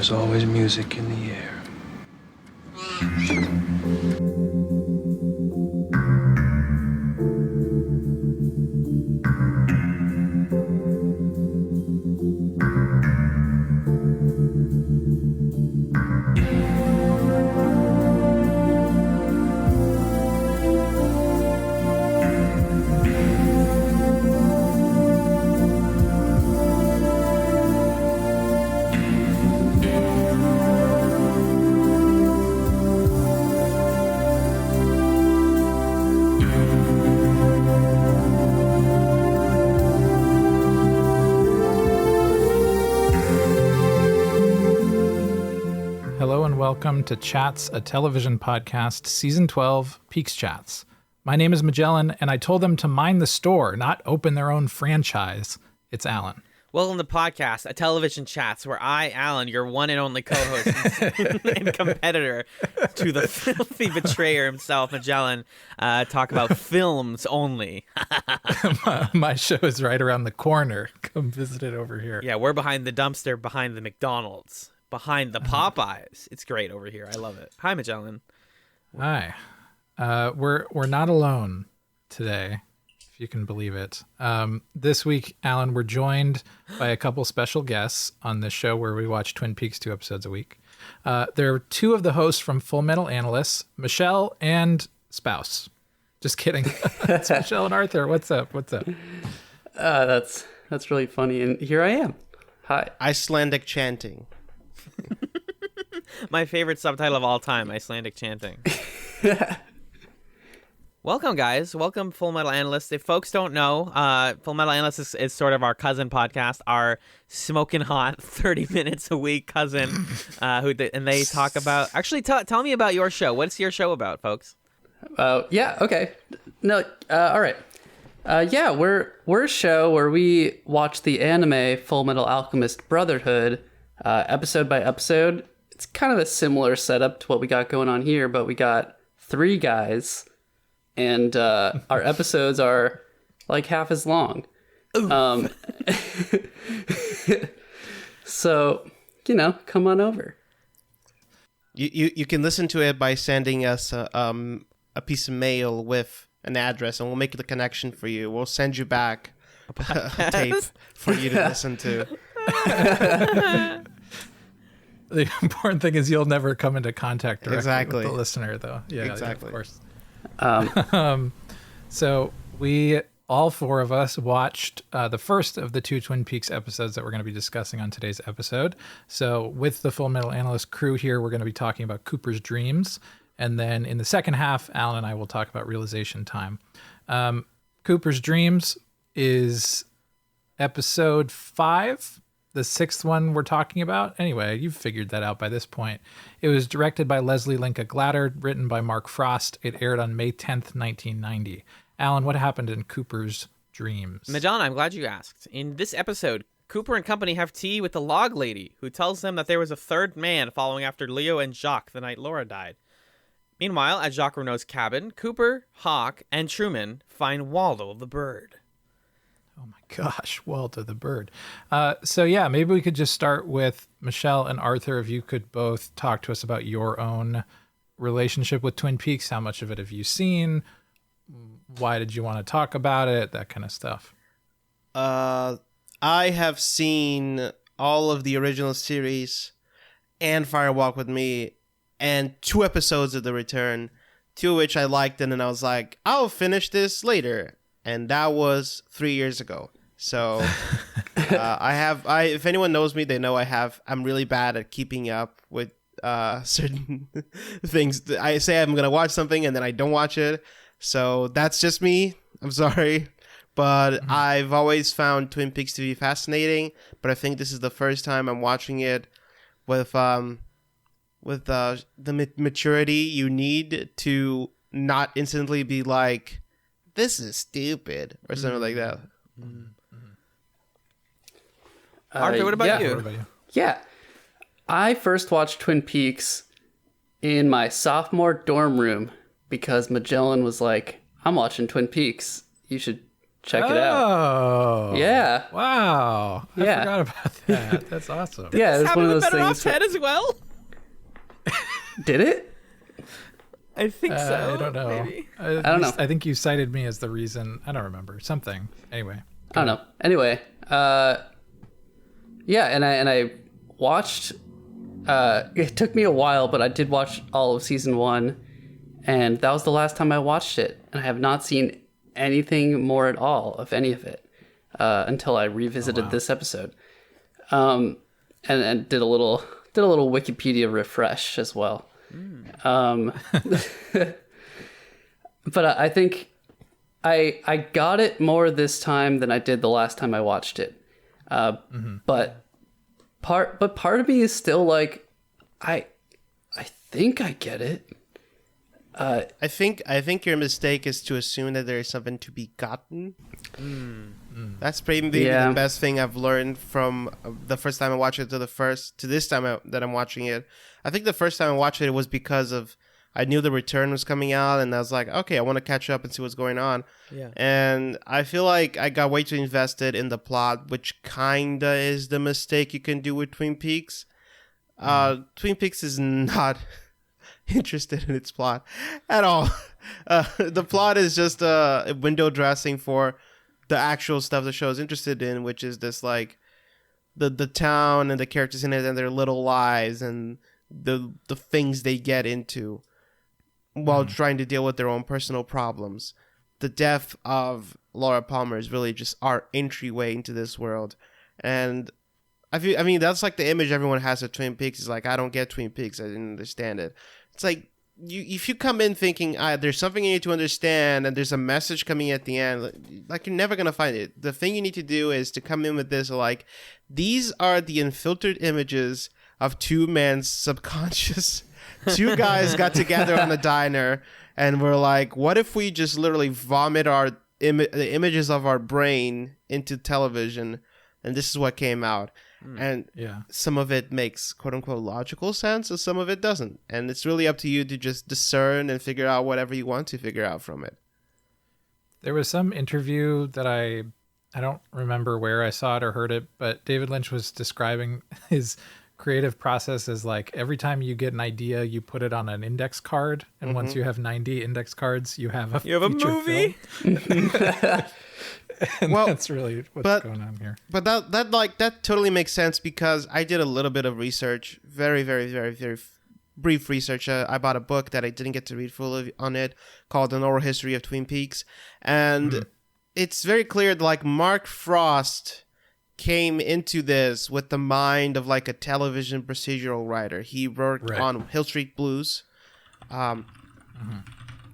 there's always music in the air. Welcome to Chats, a television podcast, Season 12, PeaksChatz. My name is Michel, and I told them to mind the store, not open their own franchise. It's Alan. Welcome to the podcast, a television chats, where I, Alan, your one and only co-host and competitor to the filthy betrayer himself, Magellan, talk about films only. My show is right around the corner. Come visit it over here. Yeah, we're behind the dumpster, behind the McDonald's. Behind the Popeyes. It's great over here. I love it. Hi, Magellan. Hi. We're not alone today, if you can believe it. This week, Alan, we're joined by a couple special guests on this show where we watch Twin Peaks 2 episodes a week. There are two of the hosts from Fullmetal Analysts, Michel and Spouse. Just kidding. It's Michel and Arthur. What's up? That's really funny. And here I am. Hi. Icelandic chanting. My favorite subtitle of all time, Icelandic chanting. Welcome, guys. Welcome, Fullmetal Analysts. If folks don't know, Fullmetal Analysts is sort of our cousin podcast, our smoking hot 30 minutes a week cousin, and they talk about... Actually, tell me about your show. What's your show about, folks? Yeah, okay. No, all right. Yeah, we're a show where we watch the anime Fullmetal Alchemist Brotherhood episode by episode. It's kind of a similar setup to what we got going on here, but we got three guys, and our episodes are like half as long. So, come on over. You can listen to it by sending us a piece of mail with an address, and we'll make the connection for you. We'll send you back a tape for you to listen to. The important thing is you'll never come into contact directly with the listener, though. Yeah, exactly. Of course. So we, all four of us, watched the first of the two Twin Peaks episodes that we're going to be discussing on today's episode. So with the Fullmetal Analyst crew here, we're going to be talking about Cooper's Dreams. And then in the second half, Alan and I will talk about Realization Time. Cooper's Dreams is episode 5. The sixth one we're talking about. Anyway, you've figured that out by this point. It was directed by Leslie Linka Glatter, written by Mark Frost. It aired on May 10th, 1990. Alan, what happened in Cooper's Dreams? Magellan, I'm glad you asked. In this episode, Cooper and company have tea with the log lady, who tells them that there was a third man following after Leo and Jacques the night Laura died. Meanwhile, at Jacques Renault's cabin, Cooper, Hawk, and Truman find Waldo the bird. Oh my gosh, Waldo the bird. So yeah, maybe we could just start with Michel and Arthur. If you could both talk to us about your own relationship with Twin Peaks. How much of it have you seen? Why did you want to talk about it? That kind of stuff. I have seen all of the original series and Fire Walk with Me and 2 episodes of The Return, 2 of which I liked, and then I was like, I'll finish this later. And that was 3 years ago. So if anyone knows me, they know I'm really bad at keeping up with certain things. I say I'm going to watch something and then I don't watch it. So that's just me. I'm sorry. But I've always found Twin Peaks to be fascinating. But I think this is the first time I'm watching it with the maturity you need to not instantly be like, this is stupid, or something like that. Arthur, what about you? Yeah. I first watched Twin Peaks in my sophomore dorm room because Magellan was like, I'm watching Twin Peaks. You should check it out. Oh. Yeah. Wow. I Yeah. forgot about that. That's awesome. Yeah, it was one of those Better things. Off's head as well. Did it? I think so. I don't know. Maybe. I don't know. I think you cited me as the reason. I don't remember. Something. Anyway. I don't know. Anyway, yeah, and I watched. It took me a while, but I did watch all of season 1, and that was the last time I watched it. And I have not seen anything more at all of any of it until I revisited this episode, and did a little Wikipedia refresh as well. But I think I got it more this time than I did the last time I watched it. But part of me is still like, I think I get it. I think your mistake is to assume that there is something to be gotten. That's maybe the best thing I've learned from the first time I watched it to this time that I'm watching it. I think the first time I watched it was because of I knew the return was coming out, and I was like, okay, I want to catch up and see what's going on. Yeah. And I feel like I got way too invested in the plot, which kinda is the mistake you can do with Twin Peaks. Twin Peaks is not interested in its plot at all. The plot is just a window dressing for the actual stuff the show is interested in, which is this like the town and the characters in it and their little lives and the things they get into while trying to deal with their own personal problems. The death of Laura Palmer is really just our entryway into this world. And I mean, that's like the image everyone has of Twin Peaks is like, I don't get Twin Peaks. I didn't understand it. It's like, if you come in thinking there's something you need to understand and there's a message coming at the end, like you're never going to find it. The thing you need to do is to come in with this, like, these are the unfiltered images of two men's subconscious. Two guys got together on a diner and were like, what if we just literally vomit the images of our brain into television? And this is what came out. And some of it makes quote unquote logical sense and some of it doesn't. And it's really up to you to just discern and figure out whatever you want to figure out from it. There was some interview that I don't remember where I saw it or heard it, but David Lynch was describing his creative process as like every time you get an idea, you put it on an index card, and once you have 90 index cards, you have a movie. And well, that's really what's going on here. But that totally makes sense because I did a little bit of research, very, very, very, very brief research. I bought a book that I didn't get to read fully on it called An Oral History of Twin Peaks, and it's very clear that like Mark Frost came into this with the mind of like a television procedural writer. He worked on Hill Street Blues.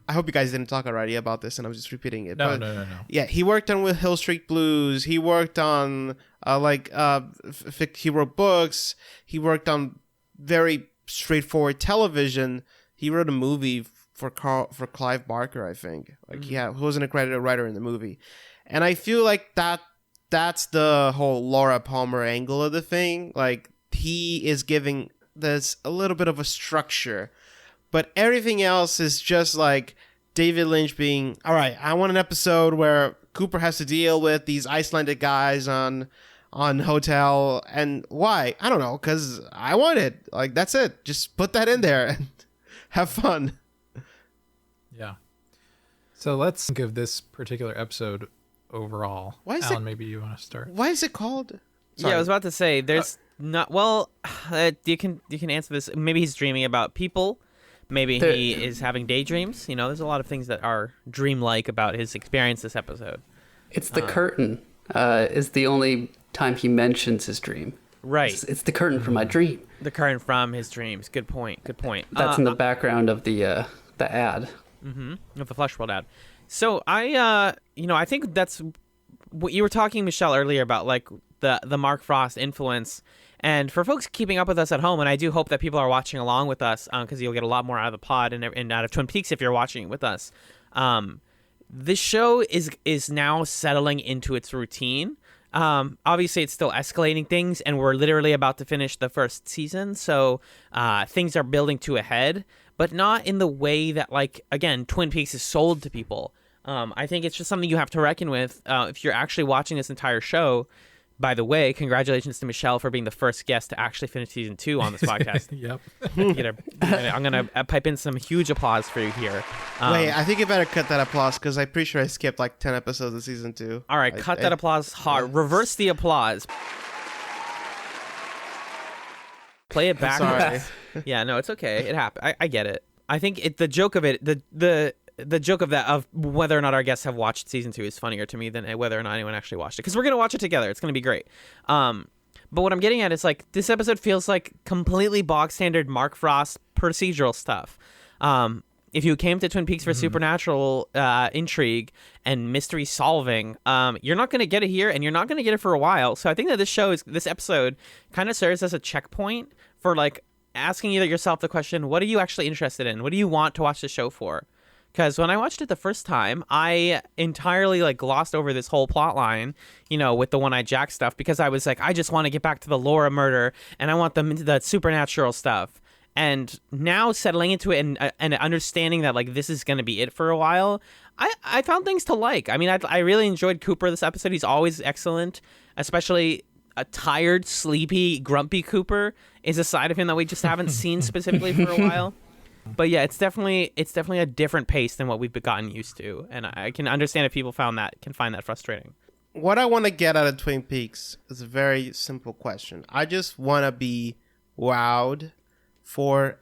I hope you guys didn't talk already about this and I was just repeating it. No. Yeah, he worked on with Hill Street Blues. He worked on he wrote books. He worked on very straightforward television. He wrote a movie for Clive Barker, I think. Like he wasn't a credited writer in the movie. And I feel like that's the whole Laura Palmer angle of the thing. Like he is giving this a little bit of a structure. But everything else is just like David Lynch being, all right, I want an episode where Cooper has to deal with these Icelandic guys on hotel. And why? I don't know, because I want it. Like, that's it. Just put that in there and have fun. Yeah. So let's give this particular episode overall. Alan, maybe you want to start. Why is it called? Sorry. Yeah, I was about to say, there's not... Well, you can answer this. Maybe he's dreaming about people. Maybe he is having daydreams. You know, there's a lot of things that are dreamlike about his experience this episode. It's the curtain is the only time he mentions his dream. Right. It's the curtain from my dream. The curtain from his dreams. Good point. That's in the background of the ad. Of the Flesh World ad. So I think that's what you were talking, Michel, earlier about, like the Mark Frost influence. And for folks keeping up with us at home, and I do hope that people are watching along with us, because you'll get a lot more out of the pod and out of Twin Peaks if you're watching it with us. This show is now settling into its routine. Obviously, it's still escalating things, and we're literally about to finish the first season, so things are building to a head, but not in the way that, like, again, Twin Peaks is sold to people. I think it's just something you have to reckon with if you're actually watching this entire show. By the way, congratulations to Michel for being the first guest to actually finish season 2 on this podcast. Yep. I'm gonna pipe in some huge applause for you here. Wait, I think you better cut that applause because I'm pretty sure I skipped like 10 episodes of season 2. All right, cut that applause hard. Reverse the applause. Play it back. Sorry. Yeah, no, it's okay. It happened. I get it. I think the joke of it, the joke of that, of whether or not our guests have watched season 2 is funnier to me than whether or not anyone actually watched it, because we're gonna watch it together. It's gonna be great. But what I'm getting at is like this episode feels like completely bog standard Mark Frost procedural stuff. If you came to Twin Peaks for supernatural intrigue and mystery solving, you're not going to get it here, and you're not going to get it for a while. So I think that this episode kind of serves as a checkpoint for like asking yourself the question, what are you actually interested in? What do you want to watch the show for? Because when I watched it the first time, I entirely like glossed over this whole plot line, with the One-Eyed Jack stuff, because I was like, I just want to get back to the Laura murder, and I want the supernatural stuff. And now settling into it and understanding that like this is going to be it for a while, I found things to like. I mean, I really enjoyed Cooper this episode. He's always excellent, especially a tired, sleepy, grumpy Cooper is a side of him that we just haven't seen specifically for a while. But yeah, it's definitely a different pace than what we've gotten used to, and I can understand if people can find that frustrating. What I want to get out of Twin Peaks is a very simple question. I just want to be wowed for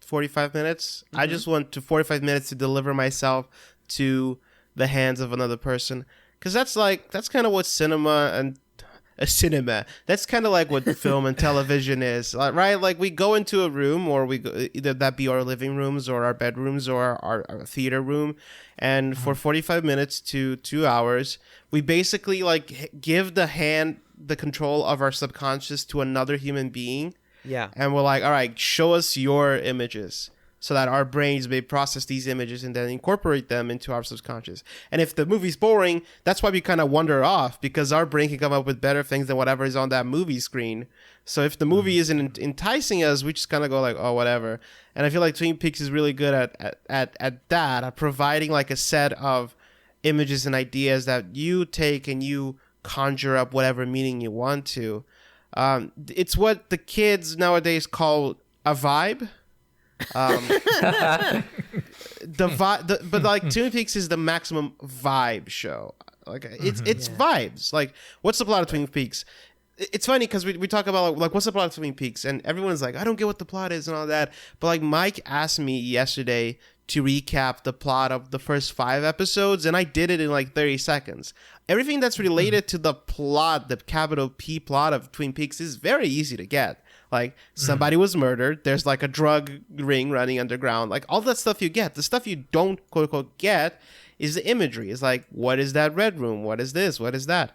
45 minutes. I just want 45 minutes to deliver myself to the hands of another person, because that's kind of what cinema that's kind of like what film and television is, right? Like we go into a room, or we go, either that be our living rooms or our bedrooms or our theater room, and for 45 minutes to 2 hours, we basically like give the control of our subconscious to another human being. Yeah. And we're like, all right, show us your images, so that our brains may process these images and then incorporate them into our subconscious. And if the movie's boring, that's why we kind of wander off, because our brain can come up with better things than whatever is on that movie screen. So if the movie isn't enticing us, we just kind of go like, oh, whatever. And I feel like Twin Peaks is really good at that, at providing like a set of images and ideas that you take and you conjure up whatever meaning you want to. It's what the kids nowadays call a vibe. But like Twin Peaks is the maximum vibe show. Like it's vibes. Like, what's the plot of Twin Peaks? It's funny because we talk about like what's the plot of Twin Peaks, and everyone's like, I don't get what the plot is and all that. But like Mike asked me yesterday to recap the plot of the first 5 episodes, and I did it in like 30 seconds. Everything that's related to the plot, the capital P plot of Twin Peaks, is very easy to get. Like, somebody was murdered. There's like a drug ring running underground. Like, all that stuff you get. The stuff you don't, quote unquote, get is the imagery. It's like, what is that red room? What is this? What is that?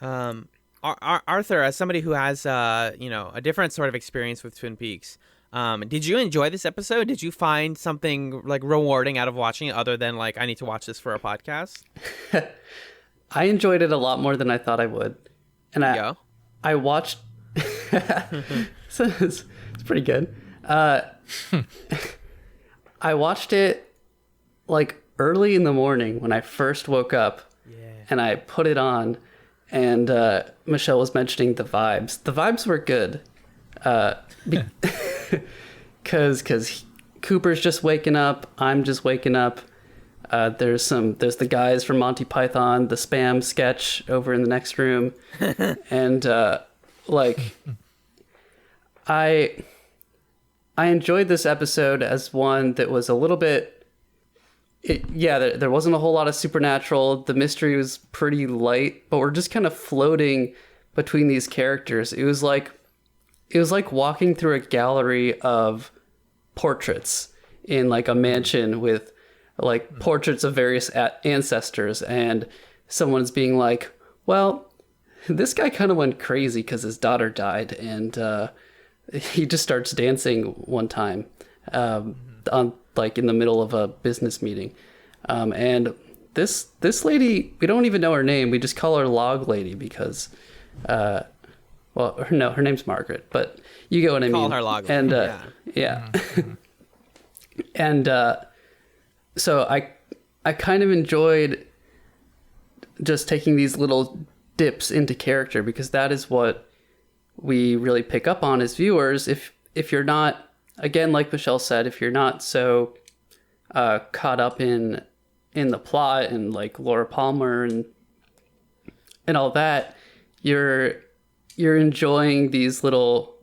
Arthur, as somebody who has, a different sort of experience with Twin Peaks, did you enjoy this episode? Did you find something like rewarding out of watching it, other than like, I need to watch this for a podcast? I enjoyed it a lot more than I thought I would. And I watched... So it's pretty good. I watched it like early in the morning when I first woke up, and I put it on, and Michelle was mentioning the vibes. The vibes were good, because Cooper's just waking up, I'm just waking up. There's the guys from Monty Python, the spam sketch over in the next room, and like. I enjoyed this episode as one that was a little bit... there wasn't a whole lot of supernatural. The mystery was pretty light, but we're just kind of floating between these characters. It was like walking through a gallery of portraits in like a mansion with like portraits of various ancestors, and someone's being like, well, this guy kind of went crazy because his daughter died, and he just starts dancing one time on like in the middle of a business meeting, and this lady, we don't even know her name. We just call her Log Lady because her name's Margaret, but you get what I mean. Call her Log Lady. And and so I kind of enjoyed just taking these little dips into character, because that is what we really pick up on as viewers. If you're not, again, like Michel said, if you're not so caught up in the plot and like Laura Palmer and all that, you're enjoying these little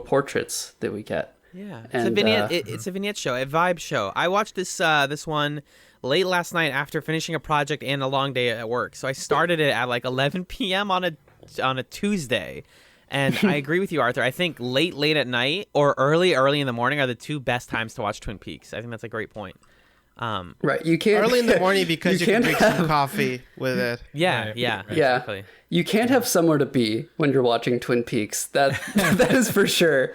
portraits that we get. Yeah, it's And, a vignette. It's a vignette show, a vibe show. I watched this one late last night after finishing a project and a long day at work. So I started it at like 11 p.m. on a Tuesday, and I agree with you, Arthur. I think late at night or early in the morning are the two best times to watch Twin Peaks. I think that's a great point. Right, you can't Early in the morning because you can drink some coffee with it. Yeah, Right. yeah, Yeah, exactly. you can't have somewhere to be when you're watching Twin Peaks. That is for sure.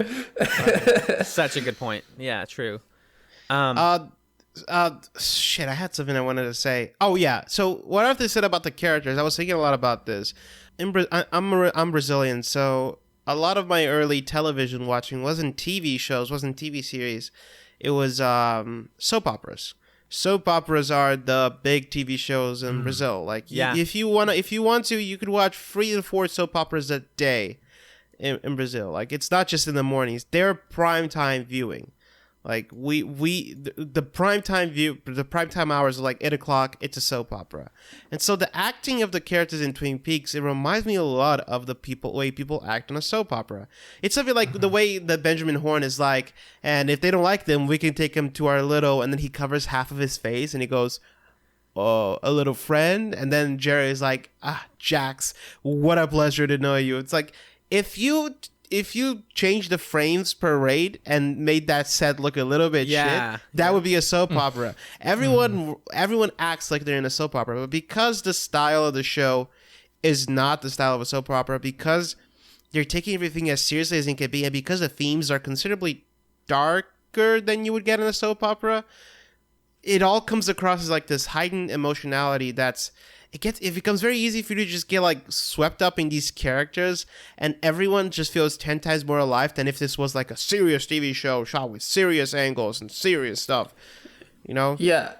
Such a good point. Yeah, true. Shit, I had something I wanted to say. Oh yeah, so what I have to say about the characters, I was thinking a lot about this. I'm Brazilian, so a lot of my early television watching wasn't TV shows, wasn't TV series. It was soap operas. Soap operas are the big TV shows in Brazil. Like, Yeah. if you want to, you could watch 3 to 4 soap operas a day in Brazil. Like, it's not just in the mornings; they're prime time viewing. Like the prime time hours are like 8 o'clock. It's a soap opera, and so the acting of the characters in Twin Peaks, it reminds me a lot of the way people act on a soap opera. It's something like the way that Benjamin Horne is like, and if they don't like them, we can take them to our little, and then he covers half of his face and he goes, "Oh, a little friend," and then Jerry is like, Jax, what a pleasure to know you. It's like if you change the frames per rate and made that set look a little bit shit, that would be a soap opera. Everyone acts like they're in a soap opera, but because the style of the show is not the style of a soap opera, because they're taking everything as seriously as it can be, and because the themes are considerably darker than you would get in a soap opera, it all comes across as like this heightened emotionality it becomes very easy for you to just get like swept up in these characters, and everyone just feels 10 times more alive than if this was like a serious TV show shot with serious angles and serious stuff, you know? Yeah,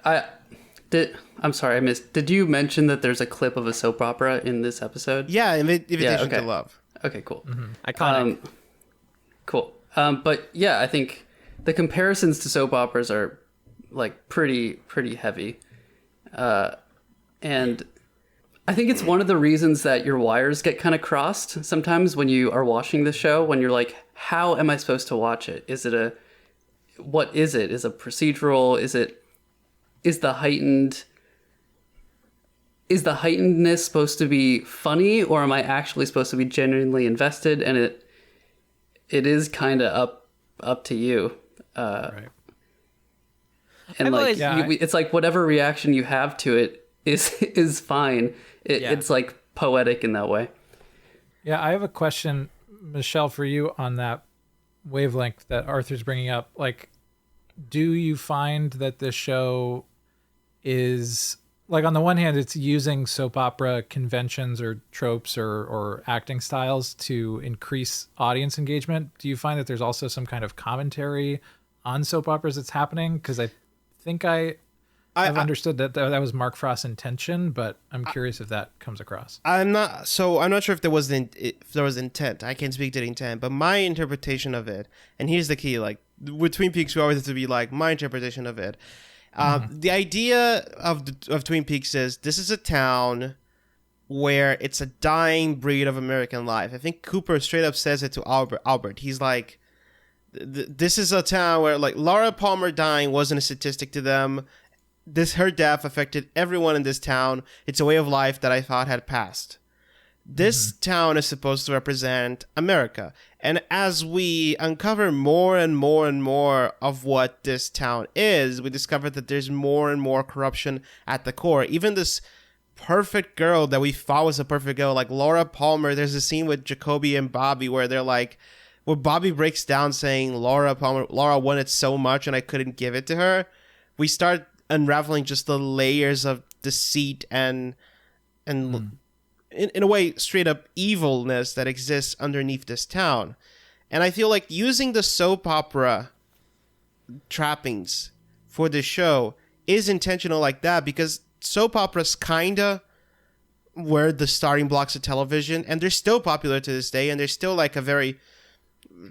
I'm sorry, I missed. Did you mention that there's a clip of a soap opera in this episode? Yeah, Invitation okay. to Love. Okay, cool. Iconic. Cool. But yeah, I think the comparisons to soap operas are like pretty heavy. And I think it's one of the reasons that your wires get kind of crossed sometimes when you are watching the show, when you're like, how am I supposed to watch it? What is it? Is it procedural? Is the heightenedness supposed to be funny, or am I actually supposed to be genuinely invested? And it is kind of up to you. Right. And I've like, always- it's like whatever reaction you have to it is fine. It's like poetic in that way. Yeah, I have a question, Michelle, for you on that wavelength that Arthur's bringing up. Like, do you find that this show is, like, on the one hand, it's using soap opera conventions or tropes or acting styles to increase audience engagement? Do you find that there's also some kind of commentary on soap operas that's happening? Because I think I've understood that was Mark Frost's intention, but I'm curious if that comes across. I'm not sure if there was intent. I can't speak to the intent, but my interpretation of it, and here's the key: like with Twin Peaks, we always have to be like my interpretation of it. The idea of Twin Peaks is this is a town where it's a dying breed of American life. I think Cooper straight up says it to Albert. He's like, this is a town where like Laura Palmer dying wasn't a statistic to them. Her death affected everyone in this town. It's a way of life that I thought had passed. This town is supposed to represent America. And as we uncover more and more and more of what this town is, we discover that there's more and more corruption at the core. Even this perfect girl that we thought was a perfect girl, like Laura Palmer, there's a scene with Jacoby and Bobby where Bobby breaks down saying, Laura wanted so much and I couldn't give it to her. We start unraveling just the layers of deceit and in a way straight up evilness that exists underneath this town. And I feel like using the soap opera trappings for this show is intentional like that, because soap operas kinda were the starting blocks of television, and they're still popular to this day, and they're still like a very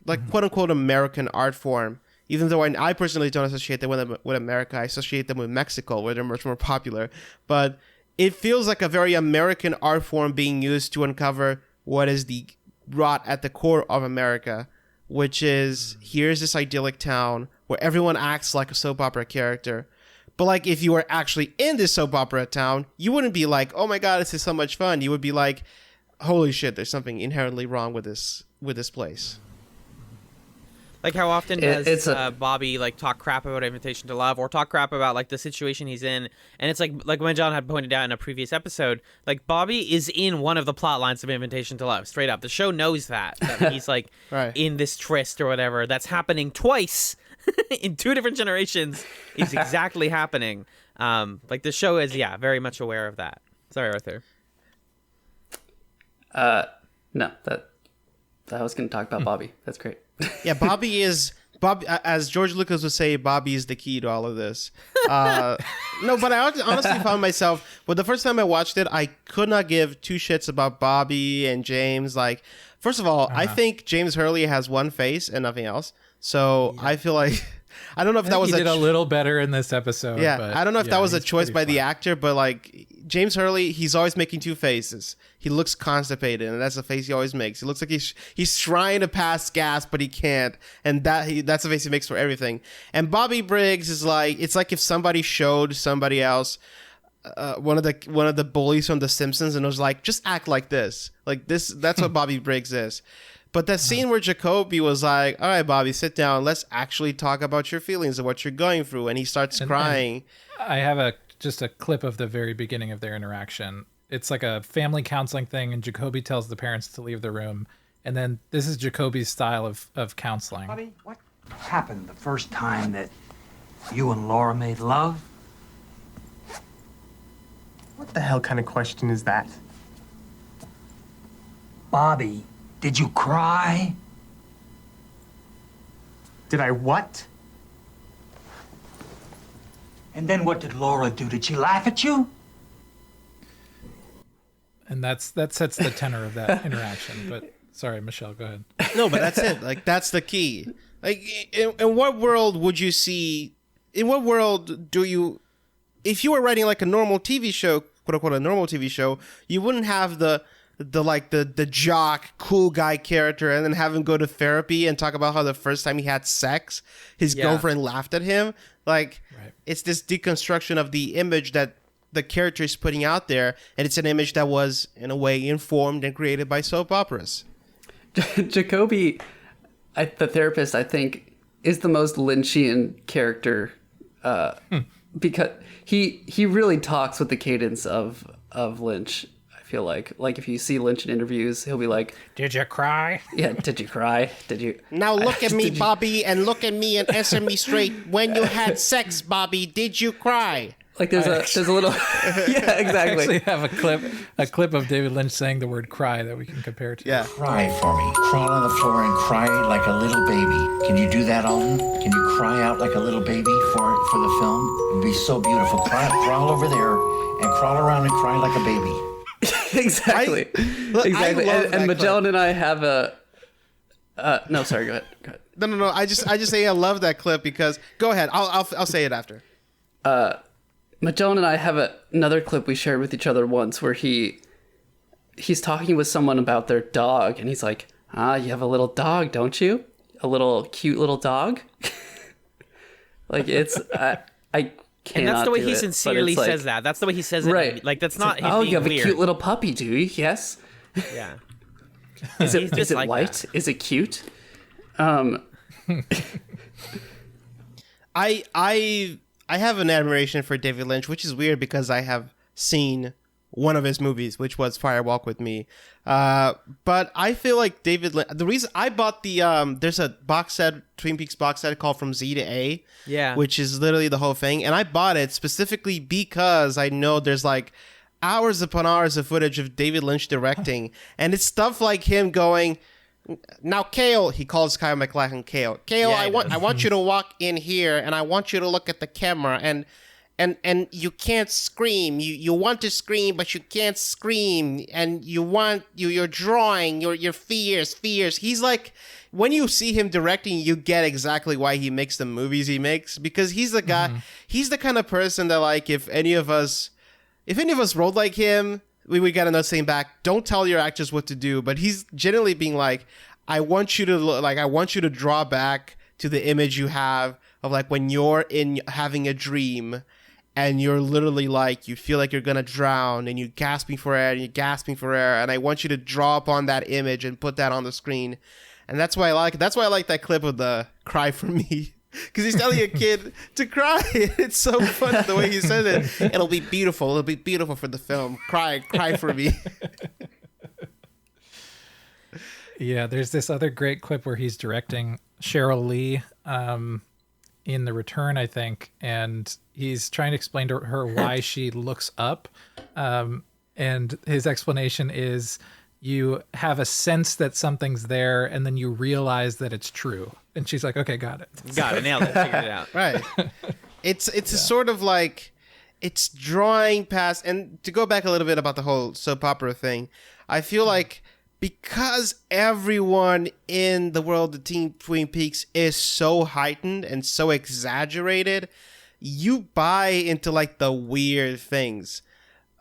like quote unquote American art form. Even though I personally don't associate them with America, I associate them with Mexico, where they're much more popular. But it feels like a very American art form being used to uncover what is the rot at the core of America, which is, here's this idyllic town where everyone acts like a soap opera character. But like, if you were actually in this soap opera town, you wouldn't be like, oh my God, this is so much fun. You would be like, holy shit, there's something inherently wrong with this place. Like, how often does Bobby like talk crap about Invitation to Love, or talk crap about like the situation he's in? And it's like when John had pointed out in a previous episode, like Bobby is in one of the plot lines of Invitation to Love, straight up. The show knows that he's like Right. in this tryst or whatever that's happening twice in 2 different generations is exactly happening. Like the show is very much aware of that. Sorry, Arthur. No, that I was going to talk about Bobby. That's great. Yeah, Bobby, as George Lucas would say, Bobby is the key to all of this. No, but I honestly found myself, the first time I watched it, I could not give 2 shits about Bobby and James. Like, first of all, I think James Hurley has one face and nothing else. So I feel like, I don't know if that was he did a little better in this episode. Yeah, but I don't know if that was a choice by the actor, but like James Hurley, he's always making 2 faces. He looks constipated, and that's the face he always makes. He looks like he's trying to pass gas, but he can't, and that's the face he makes for everything. And Bobby Briggs is like, it's like if somebody showed somebody else one of the bullies from The Simpsons, and was like, just act like this. Like this, that's what Bobby Briggs is. But that scene where Jacoby was like, all right, Bobby, sit down. Let's actually talk about your feelings and what you're going through. And he starts crying. And I have just a clip of the very beginning of their interaction. It's like a family counseling thing, and Jacoby tells the parents to leave the room. And then this is Jacoby's style of counseling. Bobby, what happened the first time that you and Laura made love? What the hell kind of question is that? Bobby, did you cry? Did I what? And then what did Laura do? Did she laugh at you? And that sets the tenor of that interaction. But sorry, Michelle, go ahead. No, but that's it. Like, that's the key. Like, in what world would you see? In what world do you? If you were writing like a normal TV show, quote unquote, a normal TV show, you wouldn't have the jock cool guy character, and then have him go to therapy and talk about how the first time he had sex, his girlfriend laughed at him. Like, It's this deconstruction of the image that the character is putting out there, and it's an image that was in a way informed and created by soap operas. Jacoby, the therapist, I think, is the most Lynchian character because he really talks with the cadence of Lynch. I feel like if you see Lynch in interviews, he'll be like, "Did you cry? Yeah, did you cry? Did you?" Now look at me, Bobby, and look at me and answer me straight. When you had sex, Bobby, did you cry? Like there's a little yeah, exactly. I actually have a clip of David Lynch saying the word "cry" that we can compare to. Yeah. Cry for me. Crawl on the floor and cry like a little baby. Can you do that, Alden? Can you cry out like a little baby for the film? It would be so beautiful. Crawl over there and crawl around and cry like a baby. Exactly. Exactly. And Magellan and I have a. No, sorry. Go ahead. No. I just say I love that clip because. Go ahead. I'll say it after. Magellan and I have another clip we shared with each other once where he's talking with someone about their dog, and he's like, you have a little dog, don't you? A little cute little dog? Like, it's I cannot. And that's the way do he it, sincerely but it's says that. That's the way he says it. Right. Like, that's It's not like, him being you have weird. a cute little puppy, do you? Yes. Yeah. Is He's just it like white? that. Is it cute? I have an admiration for David Lynch, which is weird because I have seen one of his movies, which was Fire Walk with Me. But I feel like David Lynch, the reason I bought there's a box set, Twin Peaks box set called From Z to A, which is literally the whole thing. And I bought it specifically because I know there's like hours upon hours of footage of David Lynch directing. And it's stuff like him going, now, Kale, he calls Kyle MacLachlan Kale. Kale, I want you to walk in here, and I want you to look at the camera. And and you can't scream. You want to scream, but you can't scream. And you're drawing your fears. He's like, when you see him directing, you get exactly why he makes the movies he makes, because he's the guy. He's the kind of person that, like, if any of us rolled like him, we would get another saying back, don't tell your actors what to do. But he's generally being like, I want you to draw back to the image you have of, like, when you're in having a dream and you're literally like, you feel like you're gonna drown and you're gasping for air and I want you to draw upon that image and put that on the screen. And that's why I like that clip of the cry for me, because he's telling a kid to cry. It's so funny the way he says it. It'll be beautiful for the film. Cry for me. Yeah, there's this other great clip where he's directing Cheryl Lee in The Return, I think, and he's trying to explain to her why she looks up. And his explanation is, you have a sense that something's there, and then you realize that it's true. And she's like, okay, got it. Got it, nailed it, figured it out. Right. It's a sort of like, it's drawing past, and to go back a little bit about the whole soap opera thing, I feel like because everyone in the world of Twin Peaks is so heightened and so exaggerated, you buy into, like, the weird things.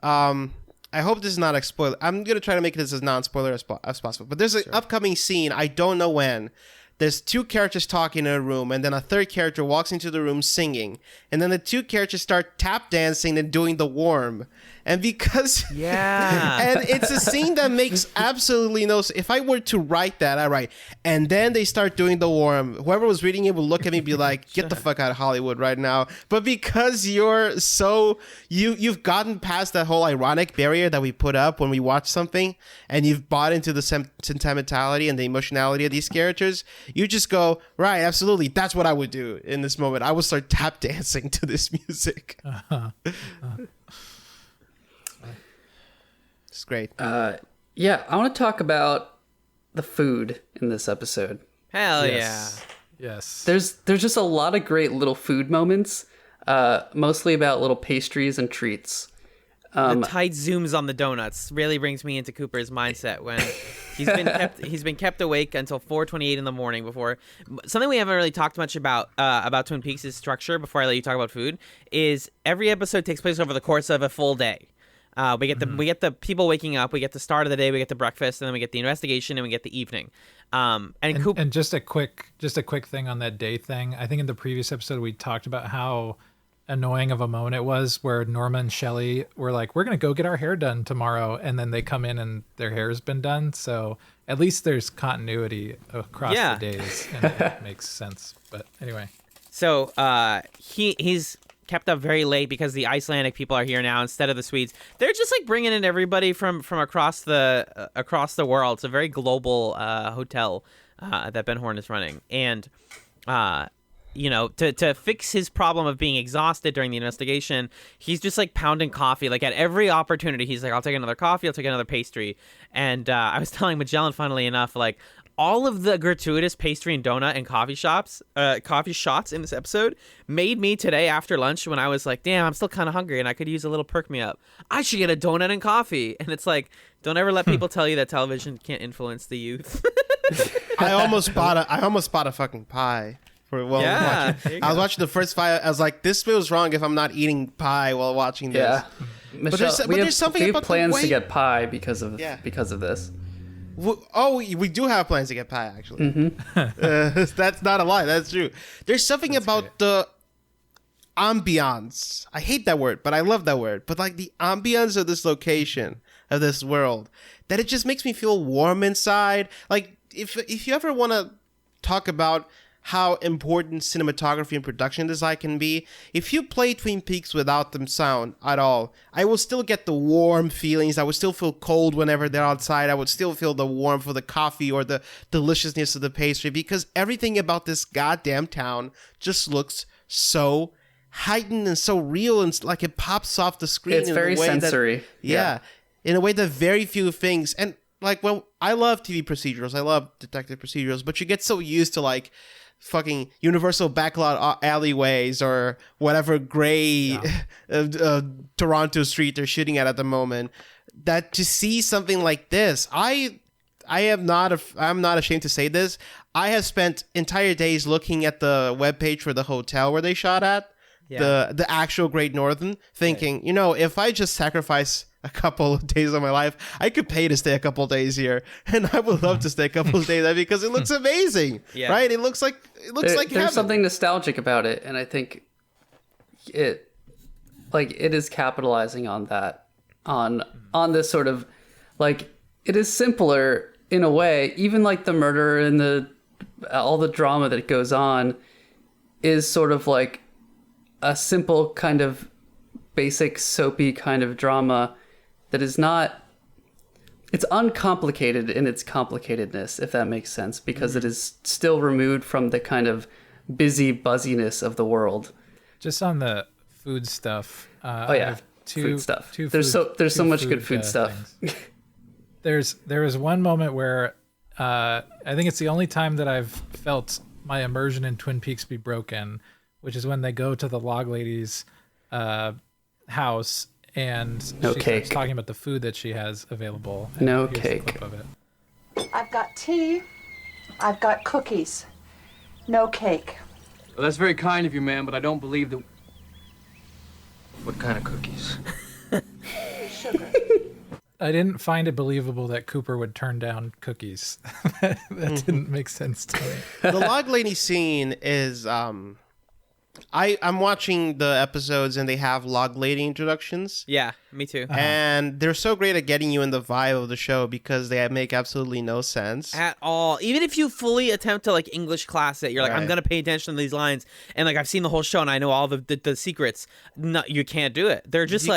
I hope this is not a spoiler. I'm going to try to make this as non-spoiler as possible. But there's an upcoming scene, I don't know when. There's two characters talking in a room, and then a third character walks into the room singing. And then the two characters start tap dancing and doing the worm. And because... Yeah. And it's a scene that makes absolutely no sense. If I were to write that, I write, and then they start doing the worm. Whoever was reading it would look at me and be like, get the fuck out of Hollywood right now. But because you're so... You've gotten past that whole ironic barrier that we put up when we watch something, and you've bought into the sentimentality and the emotionality of these characters, you just go, right, absolutely, that's what I would do in this moment. I would start tap dancing to this music. It's great. Yeah, I want to talk about the food in this episode. Hell Yes. Yes. There's just a lot of great little food moments, mostly about little pastries and treats. yeah. The tight zooms on the donuts really brings me into Cooper's mindset when he's been kept awake until 4:28 in the morning before. Something we haven't really talked much about Twin Peaks' structure before I let you talk about food is every episode takes place over the course of a full day. We get the people waking up, we get the start of the day, we get the breakfast, and then we get the investigation, and we get the evening. And just a quick thing on that day thing. I think in the previous episode we talked about how annoying of a moment it was where Norma and Shelley were like, we're gonna go get our hair done tomorrow, and then they come in and their hair's been done. So at least there's continuity across the days, and it makes sense. But anyway, so he's kept up very late because the Icelandic people are here now instead of the Swedes. They're just like bringing in everybody from across the world. It's a very global hotel that Ben Horn is running, and to fix his problem of being exhausted during the investigation, he's just like pounding coffee. Like at every opportunity, he's like, I'll take another coffee, I'll take another pastry. And I was telling Michel, funnily enough, like all of the gratuitous pastry and donut and coffee shots in this episode made me today after lunch, when I was like, damn, I'm still kind of hungry and I could use a little perk me up, I should get a donut and coffee. And it's like, don't ever let people tell you that television can't influence the youth. I almost bought a fucking pie. Watching. I was watching the first 5. I was like, this feels wrong if I'm not eating pie while watching this. Yeah, Michel, there's something we about have plans the way... to get pie because of this. We do have plans to get pie, actually. That's not a lie. That's true. There's something about the ambiance. I hate that word, but I love that word. But like the ambiance of this location, of this world, that it just makes me feel warm inside. Like if you ever want to talk about how important cinematography and production design can be, if you play Twin Peaks without them sound at all, I will still get the warm feelings. I would still feel cold whenever they're outside. I would still feel the warmth of the coffee or the deliciousness of the pastry, because everything about this goddamn town just looks so heightened and so real, and like it pops off the screen. It's very sensory. In a way that very few things, and like, well, I love TV procedurals, I love detective procedurals, but you get so used to like fucking Universal backlot alleyways or whatever gray Toronto street they're shooting at the moment, that to see something like this, I'm not ashamed to say this, I have spent entire days looking at the webpage for the hotel where they shot at, the actual Great Northern, thinking, you know, if I just sacrifice a couple of days of my life, I could pay to stay a couple of days here, and I would love to stay a couple of days there because it looks amazing, right? It looks like there's heaven. something nostalgic about it, and I think it is capitalizing on that, on this sort of, like, it is simpler in a way. Even like the murder and all the drama that goes on is sort of like a simple kind of basic soapy kind of drama that is not, it's uncomplicated in its complicatedness, if that makes sense, because it is still removed from the kind of busy buzziness of the world. Just on the food stuff. Food stuff. There's so much good food stuff. There was one moment where I think it's the only time that I've felt my immersion in Twin Peaks be broken, which is when they go to the log lady's house and she starts talking about the food that she has available. No Here's cake. a clip of it. I've got tea. I've got cookies. No cake. Well, that's very kind of you, ma'am, but I don't believe that... What kind of cookies? Sugar. I didn't find it believable that Cooper would turn down cookies. That didn't make sense to me. The log lady scene is I'm watching the episodes and they have log lady introductions. Yeah, me too. And they're so great at getting you in the vibe of the show because they make absolutely no sense At all. Even if you fully attempt to like English class it, you're like, I'm gonna pay attention to these lines, and like I've seen the whole show and I know all the secrets. No, you can't do it. They're just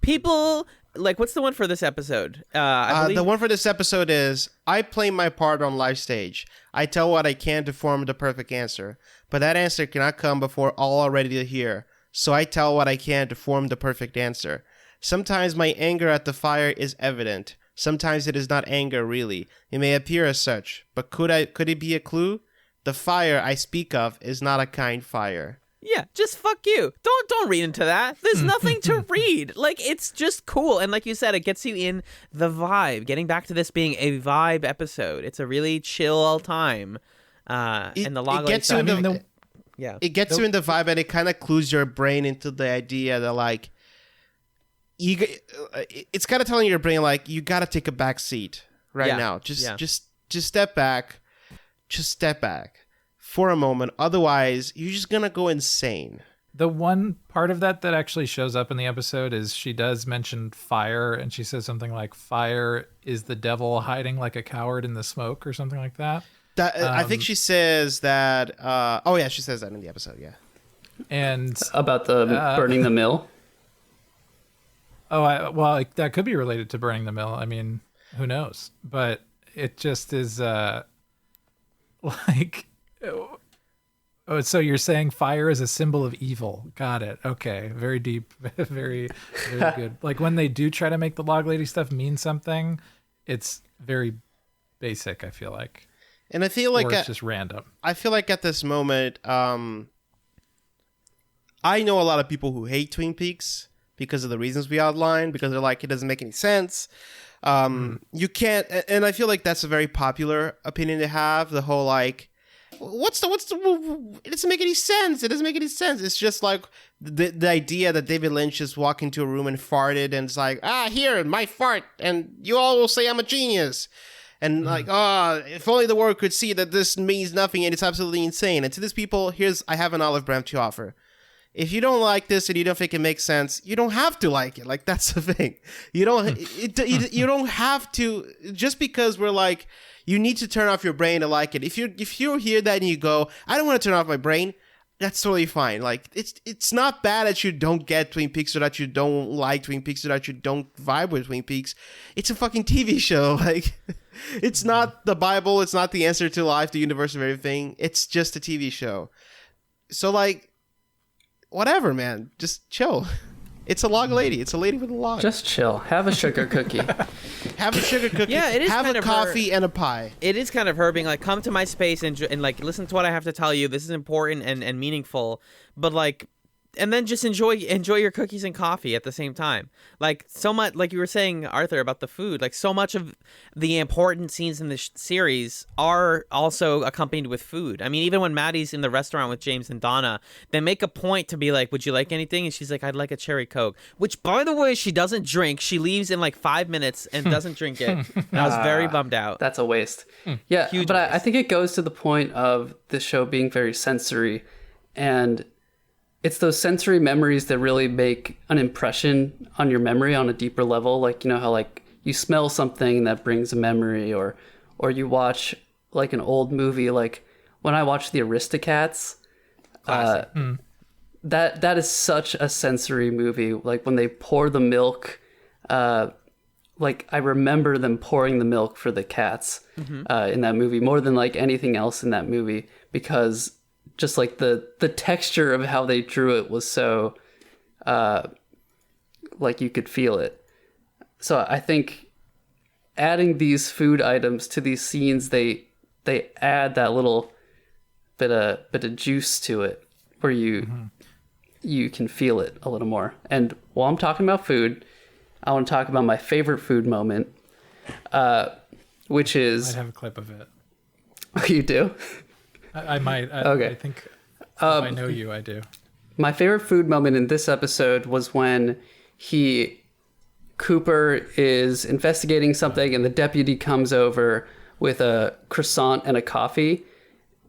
people. Like, what's the one for this episode? The one for this episode is, I play my part on live stage. I tell what I can to form the perfect answer, but that answer cannot come before all are ready to hear. So I tell what I can to form the perfect answer. Sometimes my anger at the fire is evident. Sometimes it is not anger really. It may appear as such, but could it be a clue? The fire I speak of is not a kind fire. Yeah, just fuck you. Don't read into that. There's nothing to read. Like, it's just cool. And like you said, it gets you in the vibe. Getting back to this being a vibe episode. It's a really chill time. And the log it gets you in the it gets you in the vibe, and it kind of clues your brain into the idea that like it's kind of telling your brain like you got to take a back seat now. Just step back. Just step back for a moment, otherwise you're just gonna go insane. The one part of that actually shows up in the episode is she does mention fire, and she says something like, fire is the devil hiding like a coward in the smoke, or something like that. I think she says that she says that in the episode, and about the burning the mill. That could be related to burning the mill. I mean, who knows, but it just is like, oh, so you're saying fire is a symbol of evil. Got it. Okay. Very deep. Very, very good. Like when they do try to make the log lady stuff mean something, it's very basic, I feel like. And I feel like it's just random. I feel like at this moment, I know a lot of people who hate Twin Peaks because of the reasons we outlined, because they're like, it doesn't make any sense. You can't, and I feel like that's a very popular opinion to have. The whole like, it doesn't make any sense. It doesn't make any sense. It's just like the idea that David Lynch just walked into a room and farted, and it's like, here, my fart, and you all will say I'm a genius. And like, if only the world could see that this means nothing and it's absolutely insane. And to these people, I have an olive branch to offer. If you don't like this and you don't think it makes sense, you don't have to like it. Like, that's the thing. You don't have to, just because we're like, you need to turn off your brain to like it. If you hear that and you go, I don't want to turn off my brain, that's totally fine. Like, it's not bad that you don't get Twin Peaks or that you don't like Twin Peaks or that you don't vibe with Twin Peaks. It's a fucking TV show. Like, it's not the Bible. It's not the answer to life, the universe, of everything. It's just a TV show. So, like, whatever, man. Just chill. It's a log lady. It's a lady with a log. Just chill. Have a sugar cookie. Have a sugar cookie. Yeah, it is Have kind a of coffee and a pie. It is kind of her being like, come to my space and like listen to what I have to tell you. This is important and meaningful. But like, and then just enjoy your cookies and coffee at the same time. Like so much, like you were saying, Arthur, about the food. Like so much of the important scenes in this series are also accompanied with food. I mean, even when Maddie's in the restaurant with James and Donna, they make a point to be like, "Would you like anything?" And she's like, "I'd like a cherry Coke." Which, by the way, she doesn't drink. She leaves in like 5 minutes and doesn't drink it. And I was very bummed out. That's a waste. Yeah, Huge but waste. I think it goes to the point of the show being very sensory, and it's those sensory memories that really make an impression on your memory on a deeper level. Like, you know how like you smell something that brings a memory, or you watch like an old movie. Like when I watch The Aristocats, that is such a sensory movie. Like when they pour the milk, like I remember them pouring the milk for the cats in that movie more than like anything else in that movie, because just like the texture of how they drew it was so like you could feel it. So I think adding these food items to these scenes, they add that little bit of juice to it where you can feel it a little more. And while I'm talking about food, I want to talk about my favorite food moment, which is... I have a clip of it. You do? I might. Okay. I think if I know you, I do. My favorite food moment in this episode was when Cooper is investigating something and the deputy comes over with a croissant and a coffee,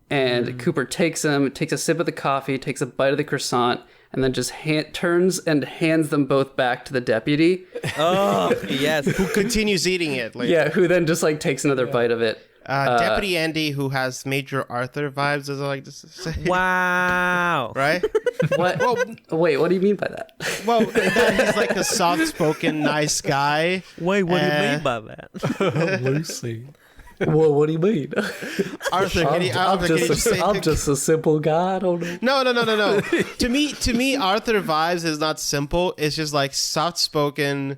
and Cooper takes a sip of the coffee, takes a bite of the croissant, and then just turns and hands them both back to the deputy. Oh, yes. Who continues eating it. Like, Yeah, who then just like takes another bite of it. Deputy Andy, who has major Arthur vibes, as I like to say. Wow. Right? What? Well, Wait, what do you mean by that? well, that he's like a soft-spoken, nice guy. Wait, what do you mean by that? Loosely. Well, what do you mean? Arthur, can you just say... I'm just a simple guy. I don't know. No. To me, Arthur vibes is not simple. It's just like soft-spoken,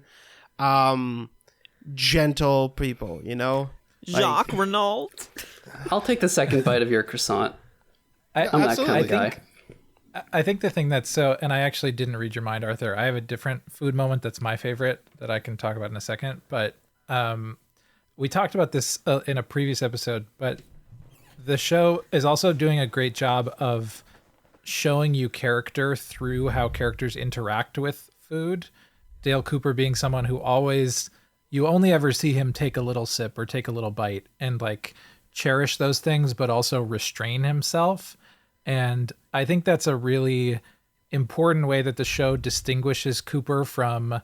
gentle people, you know? Jacques Renault. I'll take the second bite of your croissant. I'm that kind of guy. I think the thing that's so, and I actually didn't read your mind, Arthur. I have a different food moment that's my favorite that I can talk about in a second. But we talked about this in a previous episode. But the show is also doing a great job of showing you character through how characters interact with food. Dale Cooper being someone who always, you only ever see him take a little sip or take a little bite and like cherish those things, but also restrain himself. And I think that's a really important way that the show distinguishes Cooper from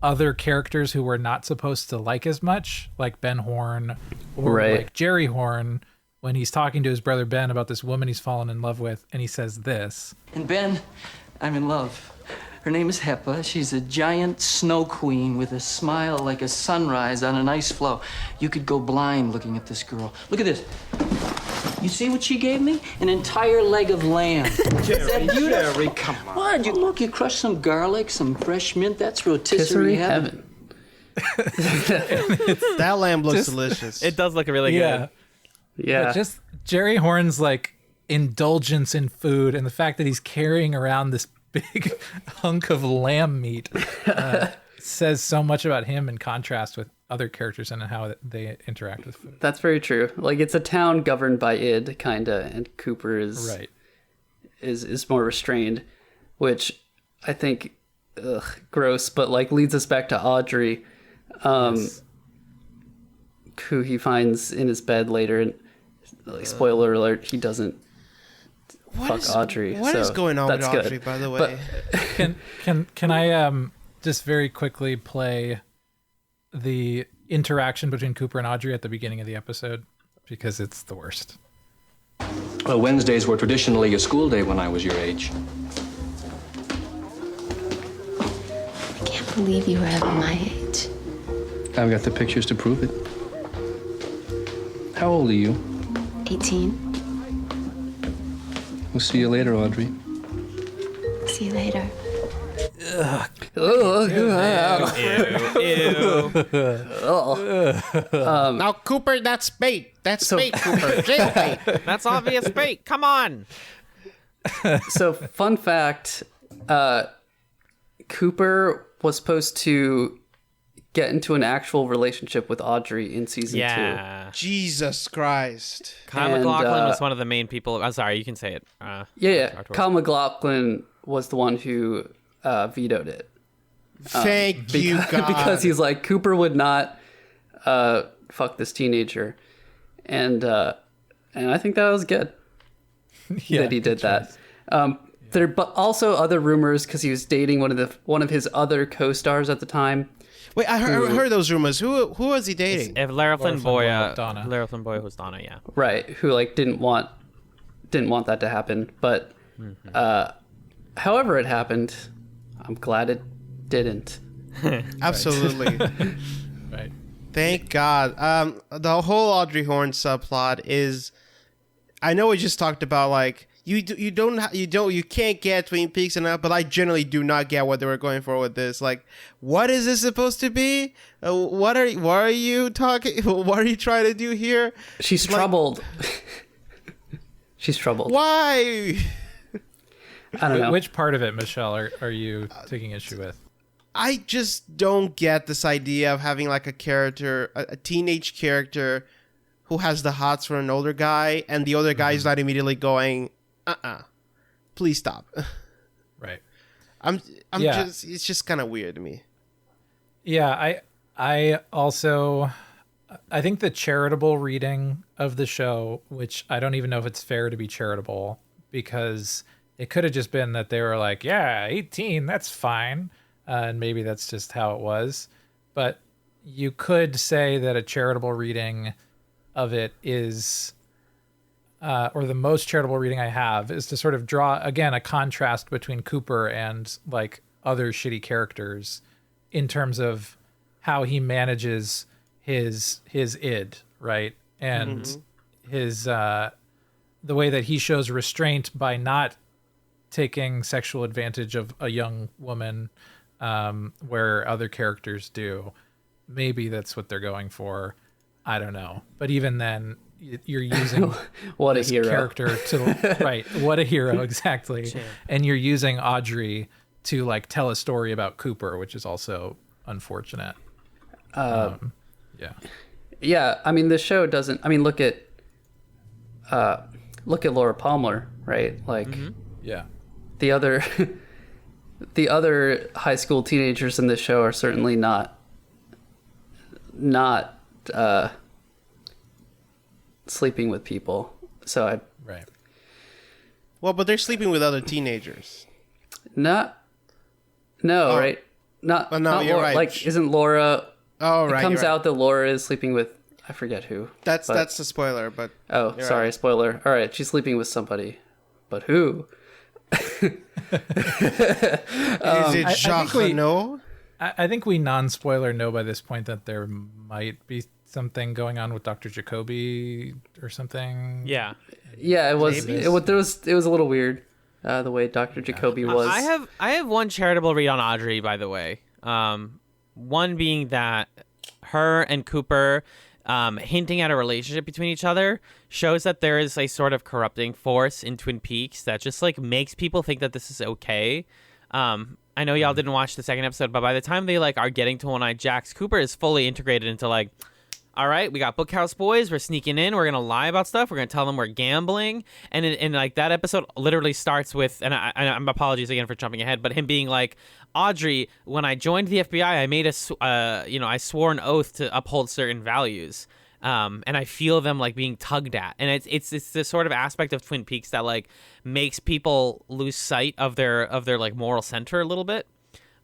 other characters who we're not supposed to like as much, like Ben Horn or like Jerry Horn, when he's talking to his brother Ben about this woman he's fallen in love with, and he says this. And Ben, I'm in love. Her name is Hepa. She's a giant snow queen with a smile like a sunrise on an ice floe. You could go blind looking at this girl. Look at this. You see what she gave me? An entire leg of lamb. Jerry, come on. What? You look, you crushed some garlic, some fresh mint. That's rotisserie heaven. That lamb looks delicious. It does look really good. Yeah. But just Jerry Horn's like indulgence in food and the fact that he's carrying around this big hunk of lamb meat says so much about him in contrast with other characters and how they interact with food. That's very true. Like, it's a town governed by id, kinda, and Cooper is is more restrained, which I think gross, but like leads us back to Audrey, who he finds in his bed later, and like, spoiler alert, he doesn't fuck Audrey. What is going on with Audrey, by the way? But can I just very quickly play the interaction between Cooper and Audrey at the beginning of the episode, because it's the worst. Well, Wednesdays were traditionally a school day when I was your age. I can't believe you were ever my age. I've got the pictures to prove it. How old are you? 18. We'll see you later, Audrey. See you later. Ugh. Now, Cooper, that's bait. That's bait, Cooper. Jail bait. That's obvious bait. Come on. So, fun fact, Cooper was supposed to get into an actual relationship with Audrey in season 2. Jesus Christ. Kyle MacLachlan was one of the main people. I'm sorry, you can say it. Kyle MacLachlan was the one who vetoed it. Thank you, God. Because he's like, Cooper would not fuck this teenager. And I think that was good that he did that. There, but also other rumors because he was dating one of his other co-stars at the time. Wait, I heard those rumors. Who was he dating? If Lara Flynn Boyle, Donna. Lara Flynn Boyle was Donna, yeah. Right, who like didn't want that to happen. But however it happened, I'm glad it didn't. Absolutely. Right. Thank God. The whole Audrey Horne subplot is, I know we just talked about like you can't get Twin Peaks enough, but I generally do not get what they were going for with this. Like, what is this supposed to be? What are you talking? What are you trying to do here? She's troubled. She's troubled. Why? I don't know. Which part of it, Michelle, are you taking issue with? I just don't get this idea of having like a character, a teenage character who has the hots for an older guy, and the older guy is not immediately going, please stop. Right. It's just kind of weird to me. Yeah, I also, I think the charitable reading of the show, which I don't even know if it's fair to be charitable, because it could have just been that they were like, yeah, 18, that's fine. And maybe that's just how it was. But you could say that a charitable reading of it is, or the most charitable reading I have, is to sort of draw, again, a contrast between Cooper and like other shitty characters in terms of how he manages his id, right? And his, the way that he shows restraint by not taking sexual advantage of a young woman, where other characters do. Maybe that's what they're going for. I don't know. But even then, you're using what a this hero character to right. What a hero, exactly. And you're using Audrey to like tell a story about Cooper, which is also unfortunate. Yeah. Yeah, I mean, the show doesn't. I mean, look at Laura Palmer, right? Like, yeah, the other high school teenagers in this show are certainly not sleeping with people. So right. Well, but they're sleeping with other teenagers. Right? Not you're Laura, right. Like, isn't Laura? Oh, right. It comes out that Laura is sleeping with, I forget who. That's a spoiler, but sorry, right. spoiler. All right, she's sleeping with somebody, but who? Is it Jacques Renault? I think we non-spoiler know by this point that there might be something going on with Dr. Jacoby or something. Yeah. Yeah, it was a little weird, the way Dr. Jacoby was. I have one charitable read on Audrey, by the way. One being that her and Cooper hinting at a relationship between each other shows that there is a sort of corrupting force in Twin Peaks that just like makes people think that this is okay. I know y'all didn't watch the second episode, but by the time they like are getting to One-Eyed Jacks, Cooper is fully integrated into like, all right, we got Bookhouse Boys, we're sneaking in, we're gonna lie about stuff, we're gonna tell them we're gambling, and like that episode literally starts with, and I'm apologies again for jumping ahead, but him being like, Audrey, when I joined the FBI, I made I swore an oath to uphold certain values. And I feel them like being tugged at, and it's this sort of aspect of Twin Peaks that like makes people lose sight of their like moral center a little bit.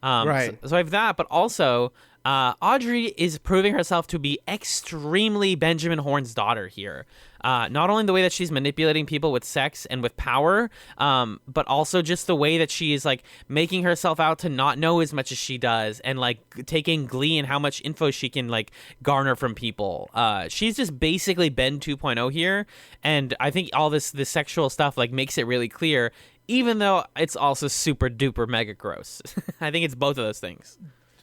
Right. So I have that, but also Audrey is proving herself to be extremely Benjamin Horne's daughter here. Not only the way that she's manipulating people with sex and with power, but also just the way that she is like making herself out to not know as much as she does, and like taking glee in how much info she can like garner from people. She's just basically Ben 2.0 here, and I think all this sexual stuff like makes it really clear. even though it's also super duper mega gross. I think it's both of those things.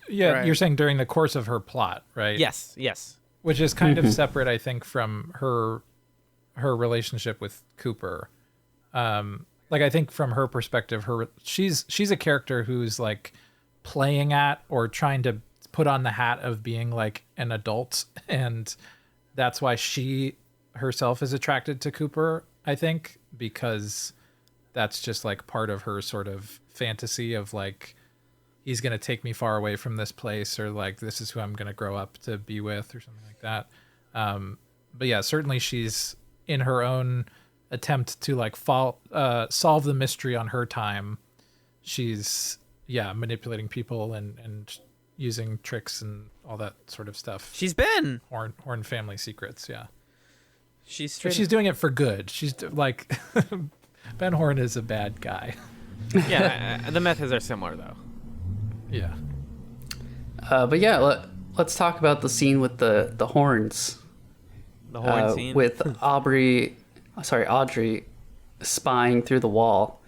Yeah, Right. you're saying during the course of her plot, right? Yes. Which is kind of separate, I think, from her relationship with Cooper. Like, I think from her perspective, she's a character who's like playing at or trying to put on the hat of being like an adult, and that's why she herself is attracted to Cooper, I think, because that's just like part of her sort of fantasy of like, he's going to take me far away from this place, or like, this is who I'm going to grow up to be with, or something like that. But yeah, certainly she's in her own attempt to like solve the mystery on her time. She's manipulating people and using tricks and all that sort of stuff. She's been Horn family secrets. Yeah. She's doing it for good. She's like, Ben Horn is a bad guy. Yeah. The methods are similar though. Yeah. But yeah, let's talk about the scene with the horns. The horn scene with Audrey spying through the wall.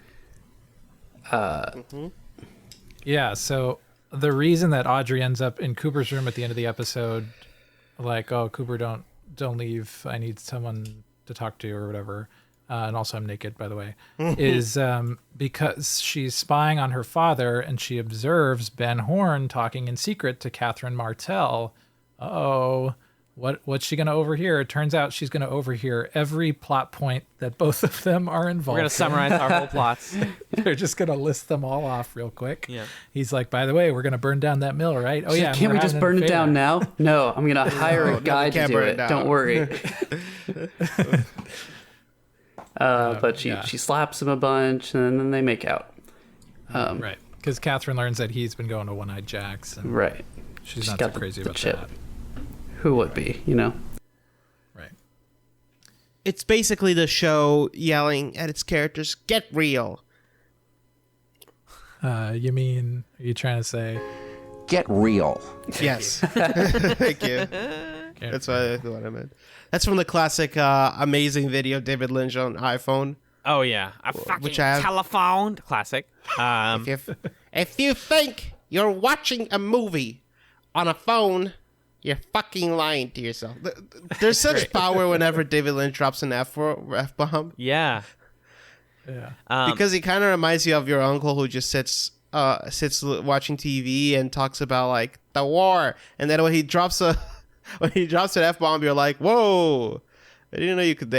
Yeah, so the reason that Audrey ends up in Cooper's room at the end of the episode, like, oh, Cooper, don't leave, I need someone to talk to, or whatever, and also I'm naked, by the way, is because she's spying on her father, and she observes Ben Horn talking in secret to Catherine Martell. Uh-oh, what's she going to overhear? It turns out she's going to overhear every plot point that both of them are involved We're going to summarize our whole plots. They're just going to list them all off real quick. Yeah. He's like, by the way, we're going to burn down that mill, right? Oh, yeah. Can't we just burn it down now? No, I'm going to hire a guy to do it. down. Don't worry. But she slaps him a bunch, and then they make out. Right. Because Catherine learns that he's been going to One-Eyed Jack's. And right. She's not so crazy about that. Who would be, Right. It's basically the show yelling at its characters, "Get real." You mean, are you trying to say? Get real. Yes. Thank you. That's what I meant. That's from the classic amazing video David Lynch on iPhone. Oh yeah, a fucking Which I have- telephone classic. If you think you're watching a movie on a phone, you're fucking lying to yourself. There's such power whenever David Lynch drops an F-bomb. Yeah. Yeah. Because he kind of reminds you of your uncle who just sits watching TV and talks about like the war, and then when he drops an F-bomb, you're like, whoa, I didn't know you could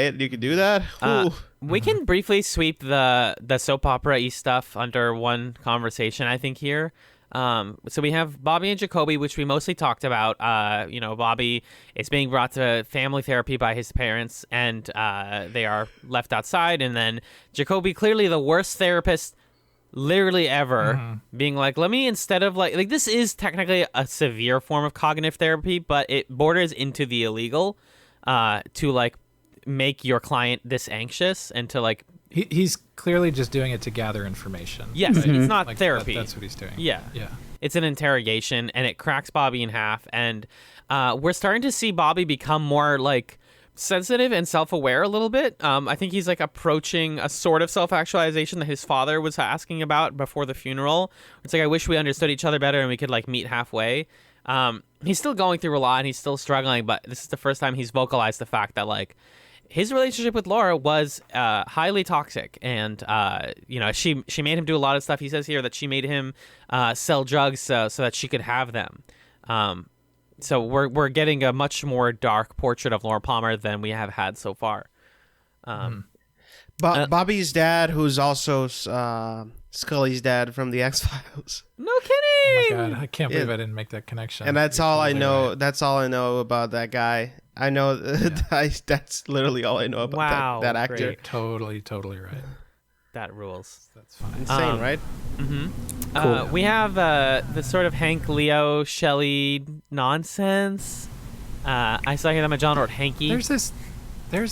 do that. We can briefly sweep the soap opera-y stuff under one conversation, I think, here. So we have Bobby and Jacoby, which we mostly talked about. Bobby is being brought to family therapy by his parents, and they are left outside. And then Jacoby, clearly the worst therapist literally ever, being like, let me, instead of like this is technically a severe form of cognitive therapy, but it borders into the illegal, to like make your client this anxious and to like. He's clearly just doing it to gather information. Yes, right? it's not Like, therapy. That's what he's doing. Yeah. Yeah. It's an interrogation, and it cracks Bobby in half. And we're starting to see Bobby become more like sensitive and self-aware a little bit. I think he's like approaching a sort of self-actualization that his father was asking about before the funeral. It's like, I wish we understood each other better and we could like meet halfway. He's still going through a lot and he's still struggling, but this is the first time he's vocalized the fact that like his relationship with Laura was highly toxic, and she made him do a lot of stuff. He says here that she made him sell drugs so that she could have them. So we're getting a much more dark portrait of Laura Palmer than we have had so far. Bobby's dad, who's also Scully's dad from the X-Files. No kidding! Oh my god, I can't believe I didn't make that connection. And that's all I know. Right. That's all I know about that guy. I know that's literally all I know about that actor. Great. Totally right. That rules. That's fine. Insane, right? Mm-hmm. Cool. We have the sort of Hank, Leo, Shelley nonsense. I saw them at John wrote Hanky. There's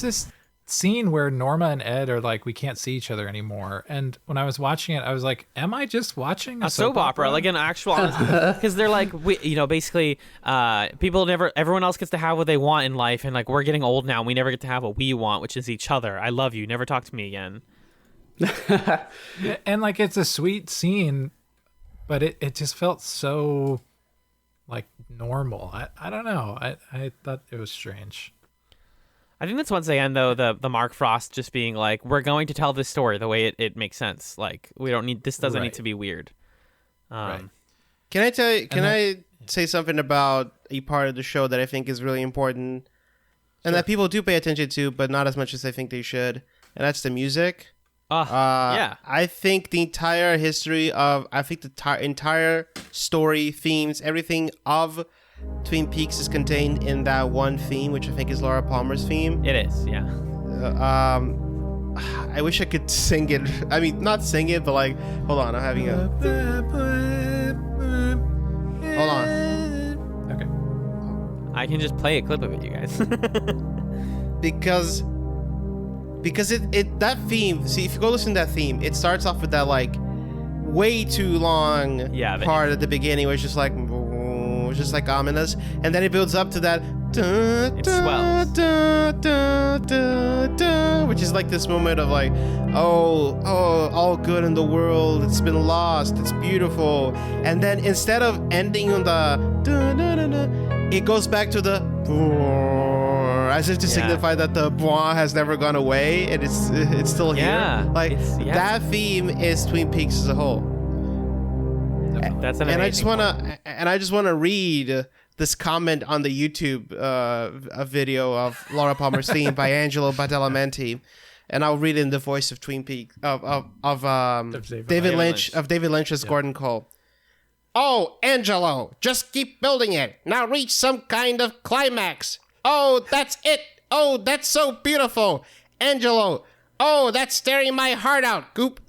this scene where Norma and Ed are like, we can't see each other anymore. And when I was watching it, I was like, am I just watching a soap opera? Like an actual, because they're like, basically, everyone else gets to have what they want in life. And like, we're getting old now. And we never get to have what we want, which is each other. I love you. Never talk to me again. And like it's a sweet scene, but it just felt so like normal. I don't know. I thought it was strange. I think that's once again though the Mark Frost just being like, we're going to tell this story the way it makes sense. Like we don't need this doesn't need to be weird. Right. Can I tell you? Can I say something about a part of the show that I think is really important, and that people do pay attention to, but not as much as I think they should, and that's the music. Yeah. I think the entire history of, the entire story, themes, everything of Twin Peaks is contained in that one theme, which I think is Laura Palmer's theme. It is, yeah. I wish I could sing it. I mean, not sing it, but like, hold on, I'm having a... Hold on. Okay. I can just play a clip of it, you guys. because it that theme, see, if you go listen to that theme, it starts off with that like way too long part at the beginning where it's just like ominous, and then it builds up to that it swells, which is like this moment of like, oh, all good in the world, it's been lost, it's beautiful, and then instead of ending on the it goes back to the as if to signify that the has never gone away and it's still here. Like that theme is Twin Peaks as a whole. That's an amazing I just wanna read this comment on the YouTube a video of Laura Palmer's theme by Angelo Badalamenti, and I'll read it in the voice of Twin Peaks of David Lynch's Gordon Cole. Oh, Angelo, just keep building it. Now reach some kind of climax. Oh, that's it. Oh, that's so beautiful. Angelo. Oh, that's tearing my heart out. Goop.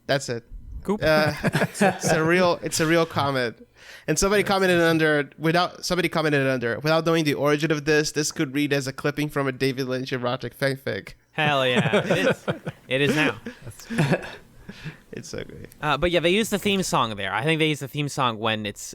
That's it. Goop. It's a real comment. And somebody commented under without knowing the origin of this could read as a clipping from a David Lynch erotic fanfic. Hell yeah. It is. It is now. It's so great. But yeah, they use the theme song there. I think they use the theme song when it's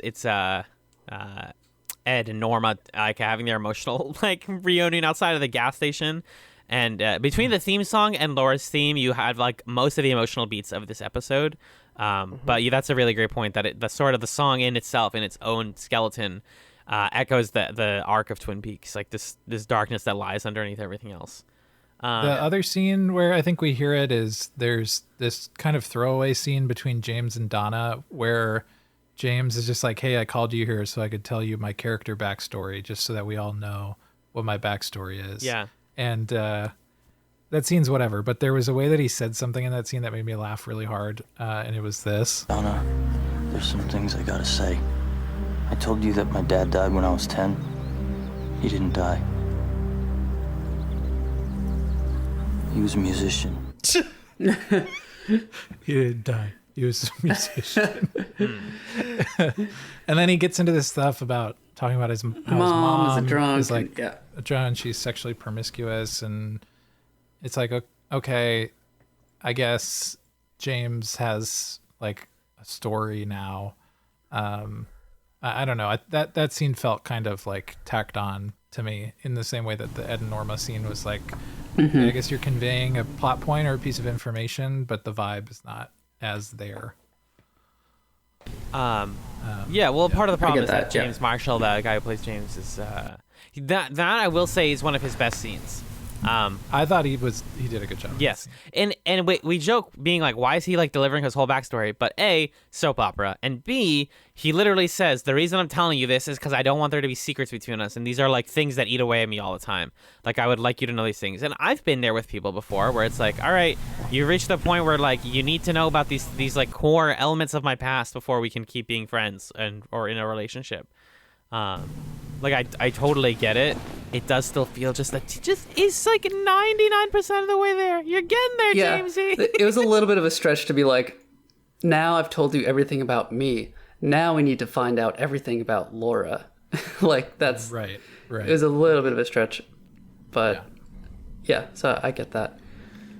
Ed and Norma like having their emotional like reunion outside of the gas station, and between the theme song and Laura's theme, you had like most of the emotional beats of this episode. But yeah, that's a really great point that the sort of the song in itself, in its own skeleton, echoes the arc of Twin Peaks, like this darkness that lies underneath everything else. The other scene where I think we hear it is there's this kind of throwaway scene between James and Donna where James is just like, hey, I called you here so I could tell you my character backstory, just so that we all know what my backstory is. Yeah. And that scene's whatever, but there was a way that he said something in that scene that made me laugh really hard, and it was this. Donna, there's some things I gotta say. I told you that my dad died when I was 10. He didn't die. He was a musician. He didn't die. He was a musician. And then he gets into this stuff about talking about his mom is a drunk. Is like a drunk. She's sexually promiscuous, and it's like, okay, I guess James has like a story now. I don't know. That scene felt kind of like tacked on to me in the same way that the Ed and Norma scene was like, I guess you're conveying a plot point or a piece of information, but the vibe is not as there. Yeah, well, part of the problem is that James Marshall, the guy who plays James, is that I will say is one of his best scenes. I thought he did a good job. Yes, and we joke being like, why is he like delivering his whole backstory? But A, soap opera, and B, he literally says the reason I'm telling you this is because I don't want there to be secrets between us, and these are like things that eat away at me all the time. Like I would like you to know these things, and I've been there with people before where it's like, all right, you reach the point where like you need to know about these like core elements of my past before we can keep being friends or in a relationship. Like I totally get it. It does still feel just it's like 99% of the way there. You're getting there, Jamesy. It was a little bit of a stretch to be like, now I've told you everything about me. Now we need to find out everything about Laura. Like that's right. It was a little bit of a stretch, but yeah, so I get that.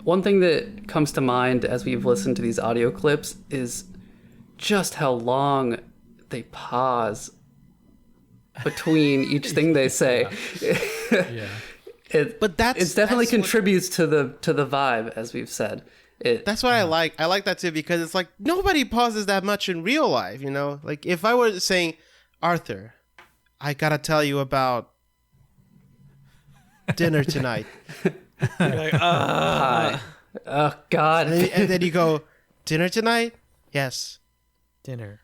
One thing that comes to mind as we've listened to these audio clips is just how long they pause between each thing they say. But it definitely contributes to the vibe, as we've said. That's what I like. I like that too because it's like nobody pauses that much in real life, you know? Like if I were saying, Arthur, I gotta tell you about dinner tonight. You're like, Hi. Oh, God. And then you go, dinner tonight? Yes. Dinner.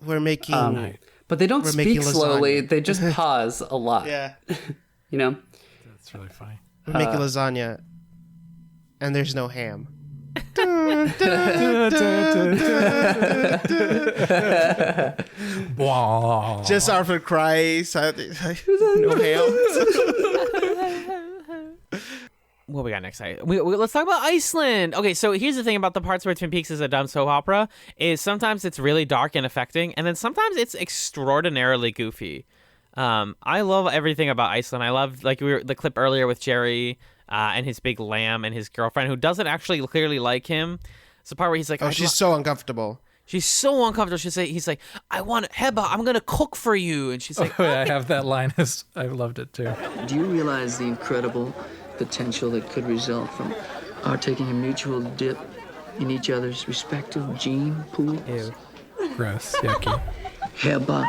We're making... but they don't we're speak making slowly. lasagna. They just pause a lot. Yeah. You know? That's really funny. We're making lasagna. And there's no ham. Just Arthur cries. No ham. What we got next? Let's talk about Iceland. Okay, so here's the thing about the parts where Twin Peaks is a dumb soap opera is sometimes it's really dark and affecting, and then sometimes it's extraordinarily goofy. I love everything about Iceland. I love the clip earlier with Jerry and his big lamb and his girlfriend who doesn't actually clearly like him. It's the part where he's like, "Oh, she's so uncomfortable." She's so uncomfortable. He's like, "I want Heba. I'm gonna cook for you," and she's like, "Oh, yeah, I have that line. I loved it too." Do you realize the incredible potential that could result from our taking a mutual dip in each other's respective gene pools? Ew. Gross. Yucky. Heba,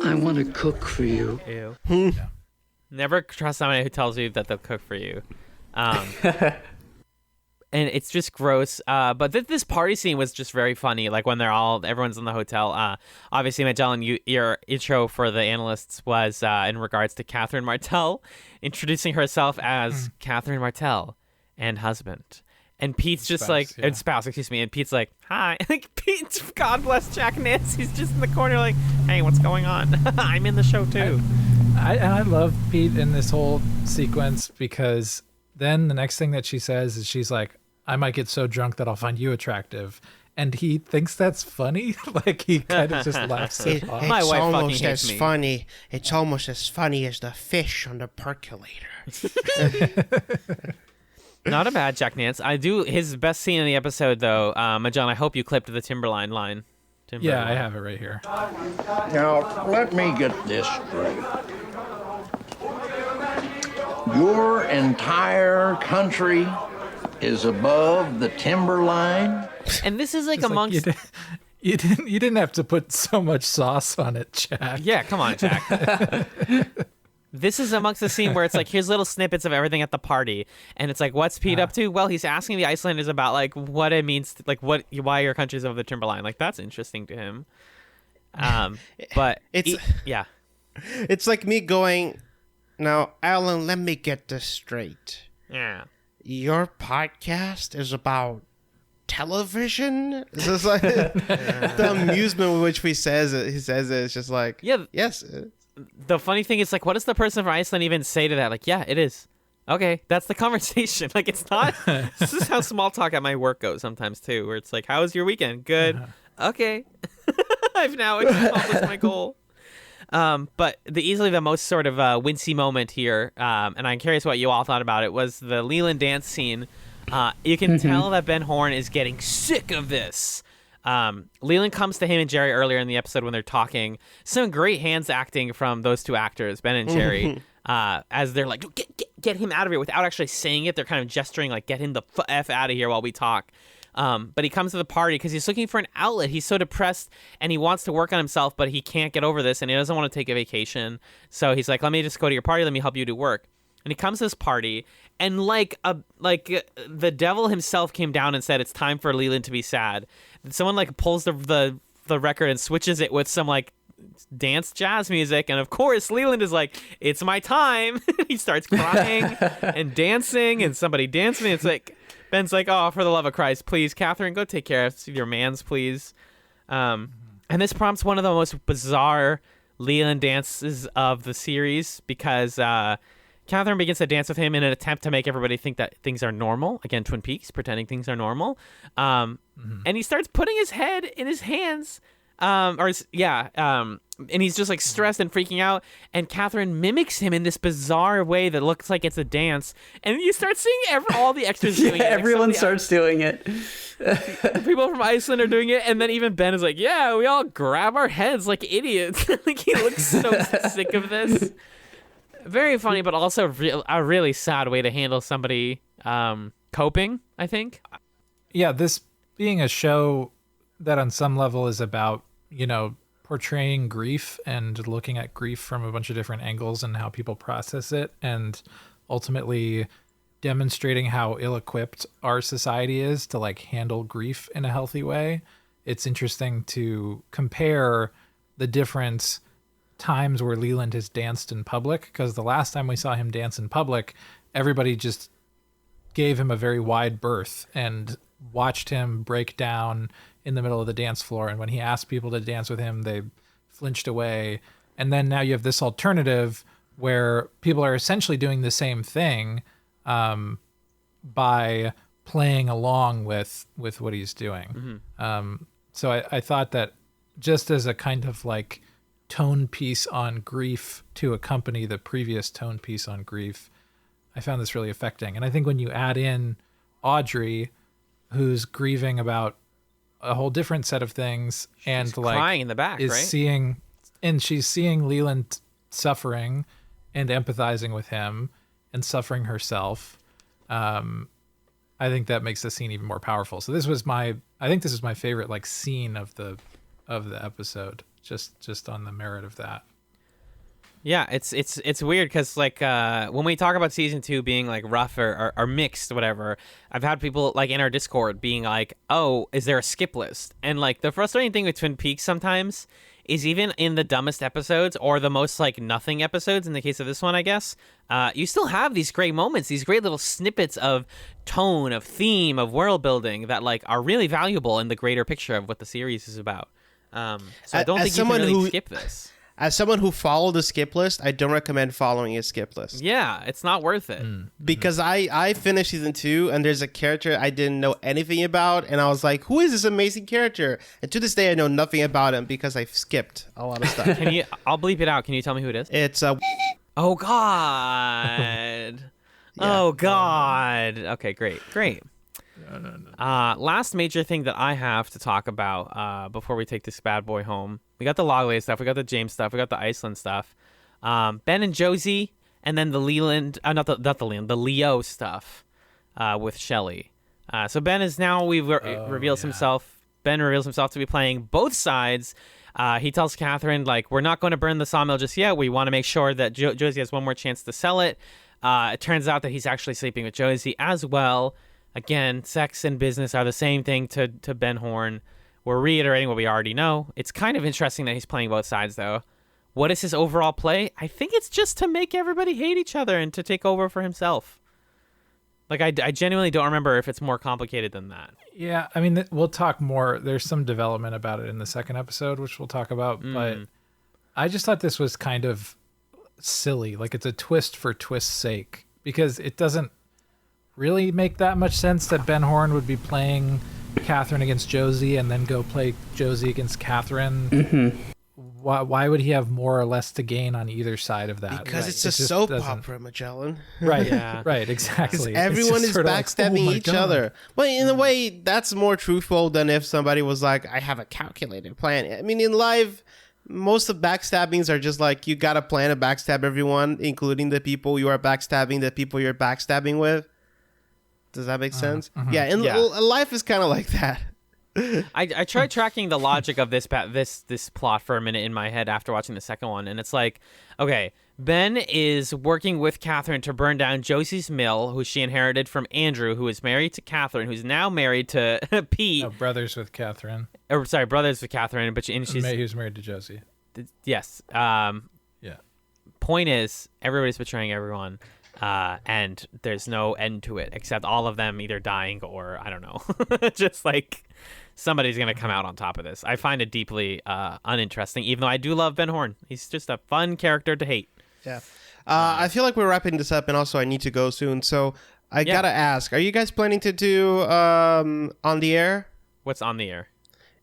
I want to cook for you. Ew. Yeah. Never trust somebody who tells you that they'll cook for you. And it's just gross. But this party scene was just very funny. Like when everyone's in the hotel. Obviously, Magellan, your intro for the analysts was in regards to Catherine Martell, introducing herself as Catherine Martell and husband. And Pete's just and spouse, excuse me. And Pete's like, hi. Like Pete, God bless Jack Nance. He's just in the corner like, hey, what's going on? I'm in the show too. I love Pete in this whole sequence because then the next thing that she says is she's like, I might get so drunk that I'll find you attractive. And he thinks that's funny. Like he kind of just laughs it off. My wife fucking almost hates as me. funny. It's almost as funny as the fish on the percolator. Not a bad Jack Nance. I do his best scene in the episode though. Magellan, I hope you clipped the Timberline line. Yeah, I have it right here. Now, let me get this straight. Your entire country is above the timberline? And this is like It's amongst... you didn't have to put so much sauce on it, Jack. Yeah, come on, Jack. This is amongst the scene where it's like, here's little snippets of everything at the party. And it's like, what's Pete up to? Well, he's asking the Icelanders about like what it means, why your country's over the timberline. Like, that's interesting to him. But yeah. It's like me going, now, Alan, let me get this straight. Yeah. Your podcast is about television? It's just like the amusement with which he says it is just like, yeah, yes. The funny thing is, like, what does the person from Iceland even say to that? Like, yeah, it is. Okay, that's the conversation. Like, it's not. This is how small talk at my work goes sometimes too, where it's like, "How was your weekend?" Good. Okay. I've now accomplished my goal. But easily the most sort of wincy moment here, and I'm curious what you all thought about it, was the Leland dance scene. You can tell that Ben Horn is getting sick of this. Leland comes to him and Jerry earlier in the episode when they're talking. Some great hands acting from those two actors, Ben and Jerry, as they're like, get him out of here without actually saying it. They're kind of gesturing like, get him the F out of here while we talk. But he comes to the party because he's looking for an outlet. He's so depressed and he wants to work on himself, but he can't get over this and he doesn't want to take a vacation. So he's like, let me just go to your party. Let me help you do work. And he comes to this party and the devil himself came down and said, it's time for Leland to be sad. And someone like pulls the record and switches it with some like dance jazz music. And of course, Leland is like, it's my time. He starts crying and dancing and somebody dancing. It's like, Ben's like, oh, for the love of Christ, please, Catherine, go take care of your mans, please. And this prompts one of the most bizarre Leland dances of the series because Catherine begins to dance with him in an attempt to make everybody think that things are normal. Again, Twin Peaks, pretending things are normal. And he starts putting his head in his hands. And he's just like stressed and freaking out. And Catherine mimics him in this bizarre way that looks like it's a dance. And you start seeing all the extras doing it. Everyone starts doing it. People from Iceland are doing it. And then even Ben is like, yeah, we all grab our heads like idiots. Like he looks so sick of this. Very funny, but also a really sad way to handle somebody coping, I think. Yeah, this being a show that on some level is about, portraying grief and looking at grief from a bunch of different angles and how people process it, and ultimately demonstrating how ill-equipped our society is to like handle grief in a healthy way. It's interesting to compare the different times where Leland has danced in public, because the last time we saw him dance in public, everybody just gave him a very wide berth and watched him break down in the middle of the dance floor. And when he asked people to dance with him, they flinched away. And then now you have this alternative where people are essentially doing the same thing by playing along with what he's doing. So I thought that just as a kind of like tone piece on grief to accompany the previous tone piece on grief, I found this really affecting. And I think when you add in Audrey, who's grieving about a whole different set of things, and like crying in the back, is right? she's seeing Leland suffering and empathizing with him and suffering herself. I think that makes the scene even more powerful. So this was my favorite like scene of the episode, just on the merit of that. Yeah, it's weird because like when we talk about season 2 being like rough or mixed, whatever, I've had people like in our Discord being like, "Oh, is there a skip list?" And like the frustrating thing with Twin Peaks sometimes is even in the dumbest episodes or the most like nothing episodes, in the case of this one, I guess, you still have these great moments, these great little snippets of tone, of theme, of world building that like are really valuable in the greater picture of what the series is about. So I don't think you can really skip this. As someone who followed the skip list, I don't recommend following a skip list. Yeah, it's not worth it. Because I finished season 2, and there's a character I didn't know anything about, and I was like, who is this amazing character? And to this day, I know nothing about him because I've skipped a lot of stuff. I'll bleep it out. Can you tell me who it is? It's Oh, God. Oh, God. Okay, great. Last major thing that I have to talk about before we take this bad boy home. We got the Logley stuff, we got the James stuff, we got the Iceland stuff. Ben and Josie, and then the Leland, the Leo stuff with Shelley. So Ben is now, reveals himself. Ben reveals himself to be playing both sides. He tells Catherine, like, we're not going to burn the sawmill just yet. We want to make sure that Josie has one more chance to sell it. It turns out that he's actually sleeping with Josie as well. Again, sex and business are the same thing to Ben Horn. We're reiterating what we already know. It's kind of interesting that he's playing both sides, though. What is his overall play? I think it's just to make everybody hate each other and to take over for himself. Like, I genuinely don't remember if it's more complicated than that. Yeah, I mean, we'll talk more. There's some development about it in the second episode, which we'll talk about. But I just thought this was kind of silly. Like, it's a twist for twist's sake. Because it doesn't really make that much sense that Ben Horn would be playing Catherine against Josie and then go play Josie against Catherine. Why would he have more or less to gain on either side of that? Because it's a soap opera, Magellan. Right, right, exactly. Because everyone is backstabbing each other. Well, in a way, that's more truthful than if somebody was like, I have a calculated plan. I mean, in life, most of backstabbings are just like, you got a plan to backstab everyone, including the people you are backstabbing, the people you're backstabbing with. Does that make sense? Yeah, and life is kind of like that. I tried tracking the logic of this plot for a minute in my head after watching the second one, and it's like, okay, Ben is working with Catherine to burn down Josie's mill, who she inherited from Andrew, who is married to Catherine, who's now married to Pete. No, brothers with Catherine. Or, sorry, brothers with Catherine, but she's who's married to Josie. Yes. Yeah. Point is, everybody's betraying everyone. And there's no end to it, except all of them either dying or, I don't know, just like somebody's going to come out on top of this. I find it deeply uninteresting, even though I do love Ben Horn. He's just a fun character to hate. Yeah. I feel like we're wrapping this up, and also I need to go soon. So I got to ask, are you guys planning to do On the Air? What's On the Air?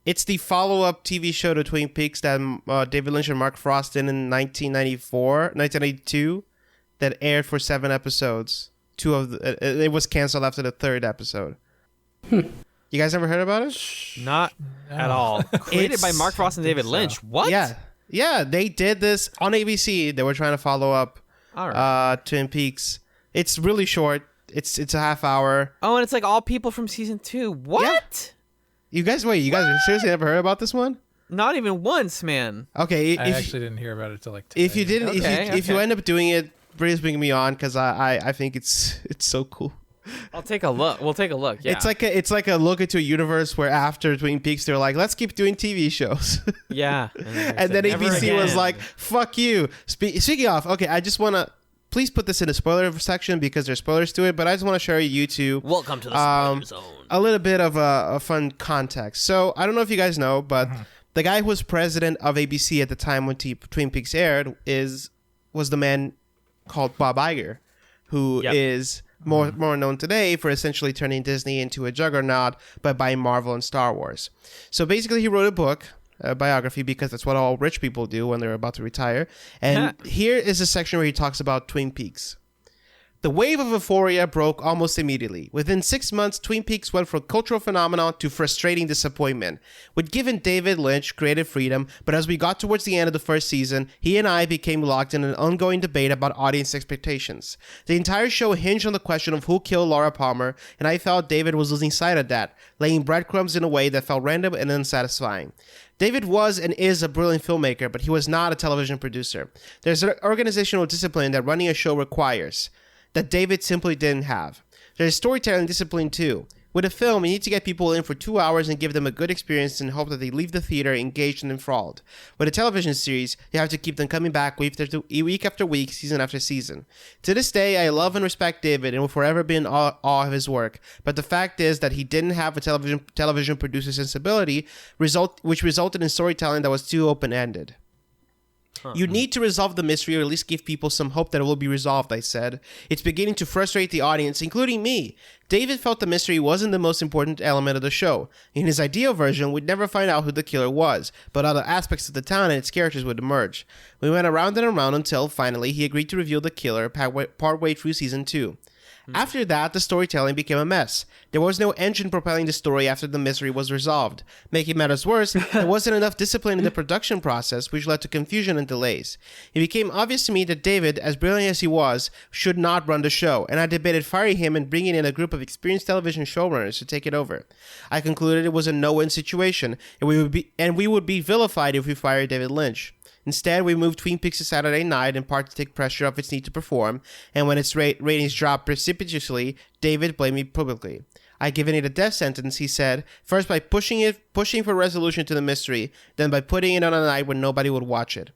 It's the follow-up TV show to Twin Peaks that David Lynch and Mark Frost did in 1992. That aired for 7 episodes. It was canceled after the 3rd episode. You guys ever heard about it? Not at all. Created by Mark Frost and David Lynch. What? Yeah, they did this on ABC. They were trying to follow up Twin Peaks. It's really short. It's a half hour. Oh, and it's like all people from season 2. What? You guys seriously never heard about this one? Not even once, man. Okay, I actually didn't hear about it till like today. If you didn't, if you end up doing it, please bring me on because I think it's so cool. I'll take a look. We'll take a look. Yeah. It's like a look into a universe where after Twin Peaks they're like, let's keep doing TV shows. Yeah. And then ABC was like, fuck you. Speaking of, okay, I just want to please put this in the spoiler section because there's spoilers to it, but I just want to show you two. Welcome to the spoiler zone. A little bit of a fun context. So I don't know if you guys know, but the guy who was president of ABC at the time when Twin Peaks aired was the man called Bob Iger, who is more known today for essentially turning Disney into a juggernaut by buying Marvel and Star Wars. So basically, he wrote a book, a biography, because that's what all rich people do when they're about to retire. And here is a section where he talks about Twin Peaks. The wave of euphoria broke almost immediately. Within 6 months, Twin Peaks went from cultural phenomenon to frustrating disappointment. We'd given David Lynch creative freedom, but as we got towards the end of the first season, he and I became locked in an ongoing debate about audience expectations. The entire show hinged on the question of who killed Laura Palmer, and I felt David was losing sight of that, laying breadcrumbs in a way that felt random and unsatisfying. David was and is a brilliant filmmaker, but he was not a television producer. There's an organizational discipline that running a show requires that David simply didn't have. There's storytelling discipline too. With a film, you need to get people in for 2 hours and give them a good experience and hope that they leave the theater engaged and enthralled. With a television series, you have to keep them coming back week after week, season after season. To this day, I love and respect David and will forever be in awe of his work, but the fact is that he didn't have a television producer sensibility, which resulted in storytelling that was too open-ended. You need to resolve the mystery or at least give people some hope that it will be resolved, I said. It's beginning to frustrate the audience, including me. David felt the mystery wasn't the most important element of the show. In his ideal version, we'd never find out who the killer was, but other aspects of the town and its characters would emerge. We went around and around until, finally, he agreed to reveal the killer partway through season 2. After that, the storytelling became a mess. There was no engine propelling the story after the mystery was resolved. Making matters worse, there wasn't enough discipline in the production process, which led to confusion and delays. It became obvious to me that David, as brilliant as he was, should not run the show, and I debated firing him and bringing in a group of experienced television showrunners to take it over. I concluded it was a no-win situation, and we would be vilified if we fired David Lynch. Instead, we moved Twin Peaks to Saturday night in part to take pressure off its need to perform, and when its ratings dropped precipitously, David blamed me publicly. I'd given it a death sentence, he said, first by pushing for resolution to the mystery, then by putting it on a night when nobody would watch it.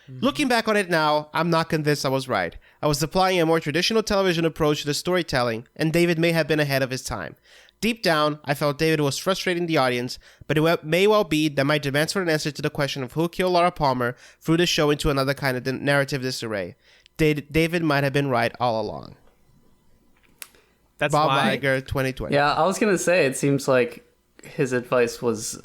Looking back on it now, I'm not convinced I was right. I was applying a more traditional television approach to the storytelling, and David may have been ahead of his time. Deep down, I felt David was frustrating the audience, but it may well be that my demands for an answer to the question of who killed Laura Palmer threw the show into another kind of narrative disarray. David might have been right all along. That's Bob why. Iger, 2020. Yeah, I was going to say, it seems like his advice was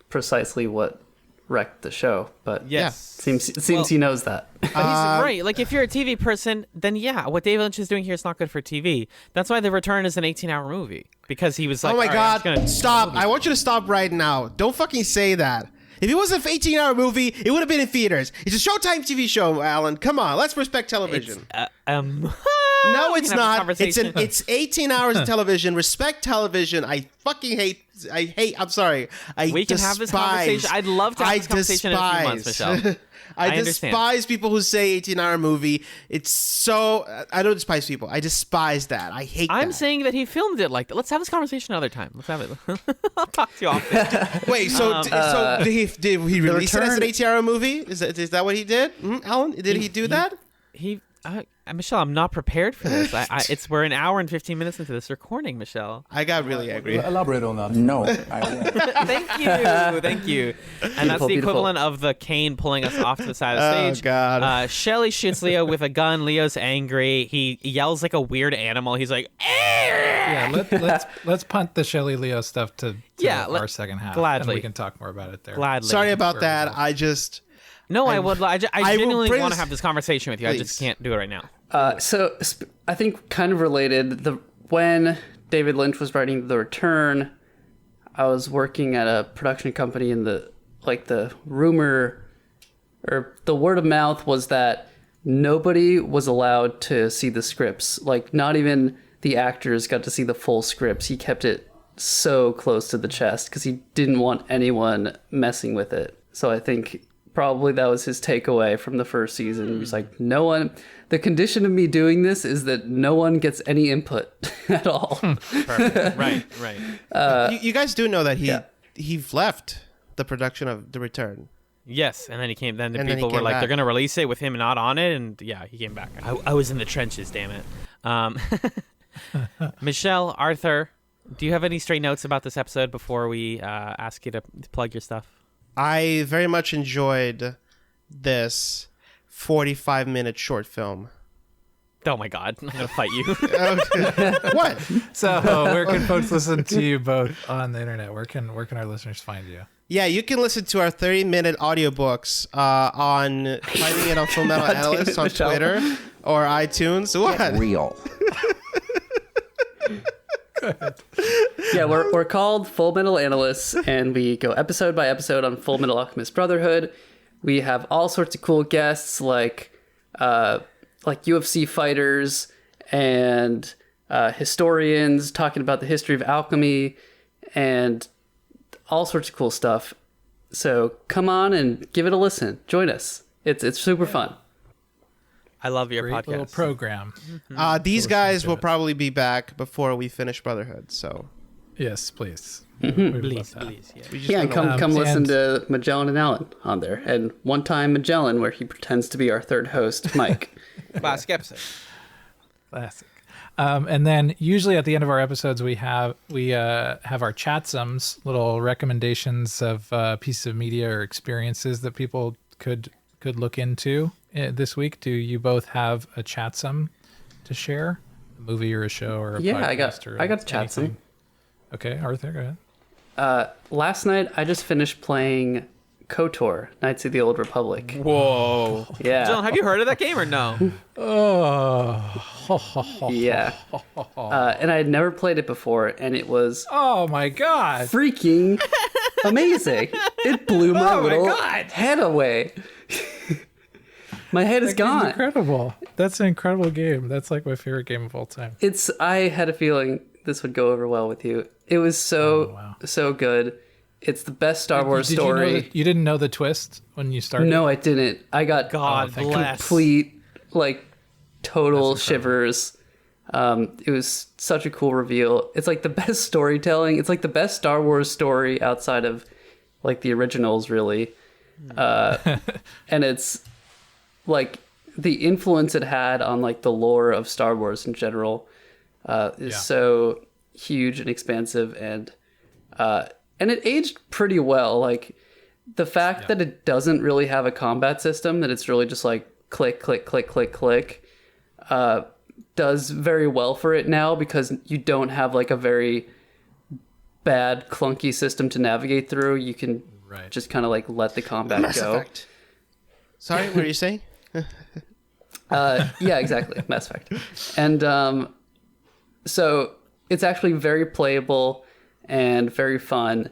precisely what wrecked the show, but Yes. it seems he knows that. But he's right. Like, if you're a TV person, then yeah, what David Lynch is doing here is not good for TV. That's why The Return is an 18-hour movie. Because he was like, oh my "All right, I'm God, just gonna stop. I want you to stop right now. Don't fucking say that. If it was an 18-hour movie, it would have been in theaters. It's a Showtime TV show, Alan. Come on, let's respect television. No, it's not. It's 18 hours of television. Respect television. I'm sorry. We can have this conversation. I'd love to have this conversation in a few months, Michel. I despise people who say 18-hour movie. It's so... I don't despise people. I despise that. I hate that. I'm saying that he filmed it like that. Let's have this conversation another time. Let's have it. I'll talk to you off. Wait, so did he release it as an 18-hour movie? Is that what he did? Alan, did he do that? Michelle, I'm not prepared for this. We're an hour and 15 minutes into this recording, Michelle. I got really angry. Elaborate on that. No. Thank you. And that's the equivalent of the cane pulling us off to the side of the stage. Oh, God. Shelly shoots Leo with a gun. Leo's angry. He yells like a weird animal. He's like, Yeah, let's punt the Shelley Leo stuff to our second half. Gladly. And we can talk more about it there. Gladly. Sorry about that. I genuinely want to have this conversation with you. Please. I just can't do it right now. So I think kind of related, when David Lynch was writing The Return, I was working at a production company, and the rumor or the word of mouth was that nobody was allowed to see the scripts. Like, not even the actors got to see the full scripts, he kept it so close to the chest because he didn't want anyone messing with it. So I think probably that was his takeaway from the first season. He was like, no one, the condition of me doing this is that no one gets any input at all. Perfect. Right. You guys do know that he left the production of The Return. Yes, and then he came. Then the And then he people were came like, back. they're gonna release it with him not on it, and yeah, he came back. I was in the trenches, damn it. Michelle, Arthur, do you have any stray notes about this episode before we ask you to plug your stuff? I very much enjoyed this 45-minute short film. Oh my God, I'm gonna fight you. What? So where can folks listen to you both on the internet? Where can our listeners find you? Yeah, you can listen to our 30-minute audiobooks on finding it on Fullmetal Analysts on Michelle. Twitter or iTunes. What? Real. Yeah, we're called Fullmetal Analysts, and we go episode by episode on Fullmetal Alchemist Brotherhood. We have all sorts of cool guests like UFC fighters and historians talking about the history of alchemy and all sorts of cool stuff. So come on and give it a listen. Join us. It's super fun. I love your Great little podcast. program. These guys will probably be back before we finish Brotherhood. So Yes, please. Please, yeah. we just Yeah, and wanna- come listen and- to Magellan and Alan on there. And one time Magellan where he pretends to be our third host, Mike. Last episode. Classic. And then usually at the end of our episodes, we have our chatsums, little recommendations of pieces of media or experiences that people could look into this week. Do you both have a chatsum to share? A movie or a show or a Yeah, podcast? I got a chatsum. anything? Okay, Arthur, go ahead. Last night I just finished playing KOTOR, Knights of the Old Republic. Whoa. Yeah. John, have you heard of that game or no? Yeah. And I had never played it before, and it was Oh my God. freaking amazing. It blew my Oh my little God. head away. My head is That game's gone. incredible. That's an incredible game. That's like my favorite game of all time. I had a feeling this would go over well with you. It was so good. It's the best Star Wars Did you know story. that- you didn't know the twist when you started? No, I didn't. I got God thank bless. complete, total shivers. It was such a cool reveal. It's like the best storytelling. It's like the best Star Wars story outside of the originals, really. And it's like the influence it had on the lore of Star Wars in general is so huge and expansive, and it aged pretty well. Like the fact that it doesn't really have a combat system, that it's really just click, click, click, click, click, does very well for it now, because you don't have a very bad, clunky system to navigate through. You can just kind of let the combat Mass go. Effect. Sorry, what were you saying? Yeah, exactly. Mass Effect. And so it's actually very playable and very fun.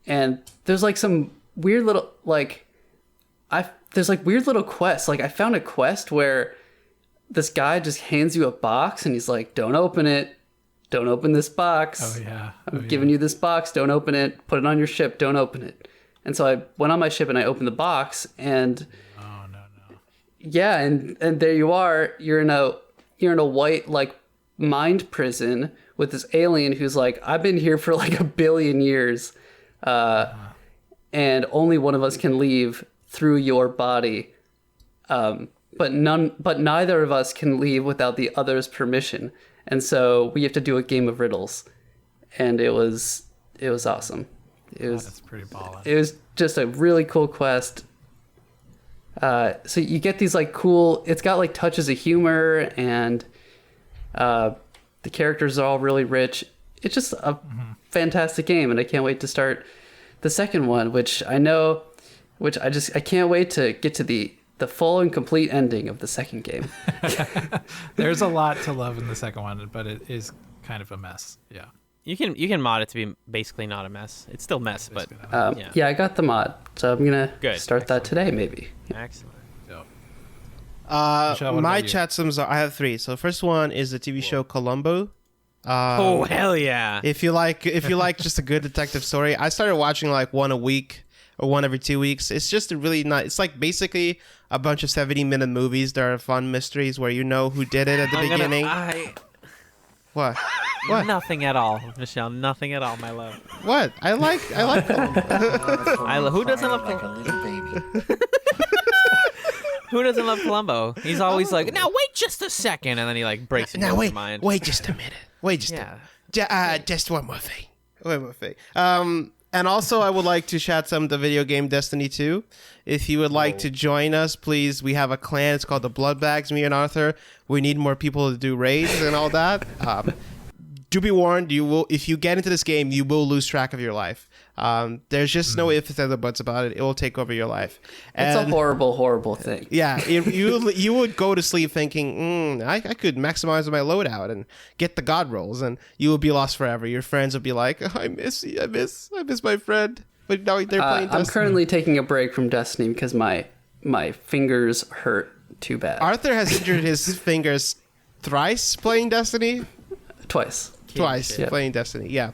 And there's some weird little there's weird little quests. I found a quest where this guy just hands you a box and he's like, "Don't open it. Don't open this box. Oh yeah. I'm giving you this box. Don't open it. Put it on your ship. Don't open it." And so I went on my ship and I opened the box, and yeah, and there you are. You're in a white mind prison with this alien who's I've been here for a billion years, and only one of us can leave through your body, but neither of us can leave without the other's permission, and so we have to do a game of riddles, and it was awesome. That's pretty ballin'. It was just a really cool quest. So you get these cool, it's got touches of humor, and the characters are all really rich. It's just a fantastic game, and I can't wait to start the second one, I can't wait to get to the full and complete ending of the second game. There's a lot to love in the second one, but it is kind of a mess. Yeah. You can mod it to be basically not a mess. It's still mess, but Yeah, I got the mod, so I'm gonna Good. start that today, maybe. Excellent. Michelle, what My about you? chatsums I have 3. So the first one is the TV show Columbo. Oh, hell yeah. If you like just a good detective story, I started watching like one a week or one every 2 weeks. It's just a really nice. It's like basically a bunch of 70-minute movies that are fun mysteries where you know who did it at the beginning. What? What? Nothing at all, Michelle. Nothing at all, my love. What? I like. Who doesn't love like a little baby? Who doesn't love Columbo? He's always like, now wait just a second, and then he like breaks into his mind. Wait just a minute. Just one more thing. One more thing. And also, I would like to shout some the video game Destiny 2. If you would like to join us, please. We have a clan. It's called the Bloodbags. Me and Arthur. We need more people to do raids and all that. Do be warned. You will, if you get into this game, you will lose track of your life. There's just no ifs and buts about it. It will take over your life. It's a horrible, horrible thing. Yeah, you would go to sleep thinking, I could maximize my loadout and get the god rolls, and you will be lost forever. Your friends will be like, I miss you, I miss my friend. But now they're playing Destiny. I'm currently taking a break from Destiny because my fingers hurt too bad. Arthur has injured his fingers thrice playing Destiny. Twice playing Destiny. Yeah.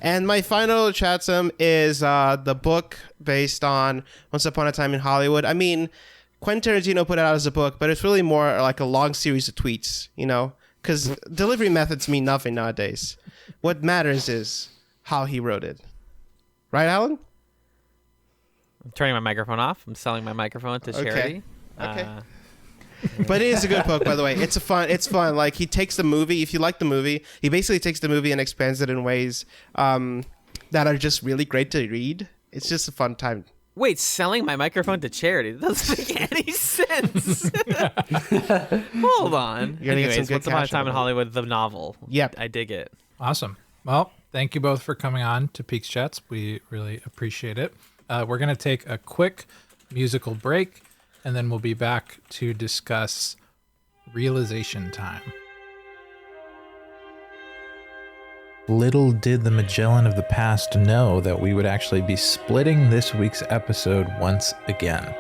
And my final chatsum is the book based on Once Upon a Time in Hollywood. I mean, Quentin Tarantino put it out as a book, but it's really more like a long series of tweets, you know, because delivery methods mean nothing nowadays. What matters is how he wrote it. Right, Alan? I'm turning my microphone off. I'm selling my microphone to charity. Okay. But it is a good book, by the way. It's fun. Like, he takes the movie. If you like the movie, he basically takes the movie and expands it in ways that are just really great to read. It's just a fun time. Wait, selling my microphone to charity? That doesn't make any sense. Hold on. Anyways, Once Upon a Time in Hollywood, the novel. Yep. I dig it. Awesome. Well, thank you both for coming on to PeaksChatz. We really appreciate it. We're going to take a quick musical break, and then we'll be back to discuss realization time. Little did the Magellan of the past know that we would actually be splitting this week's episode once again.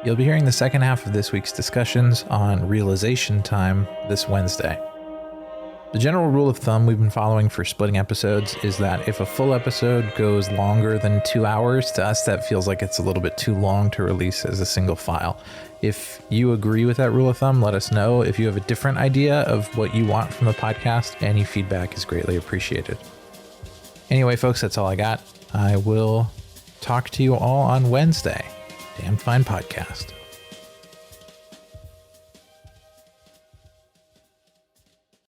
You'll be hearing the second half of this week's discussions on realization time this Wednesday. The general rule of thumb we've been following for splitting episodes is that if a full episode goes longer than 2 hours, to us that feels like it's a little bit too long to release as a single file. If you agree with that rule of thumb, let us know. If you have a different idea of what you want from the podcast, any feedback is greatly appreciated. Anyway, folks, that's all I got. I will talk to you all on Wednesday. Damn fine podcast.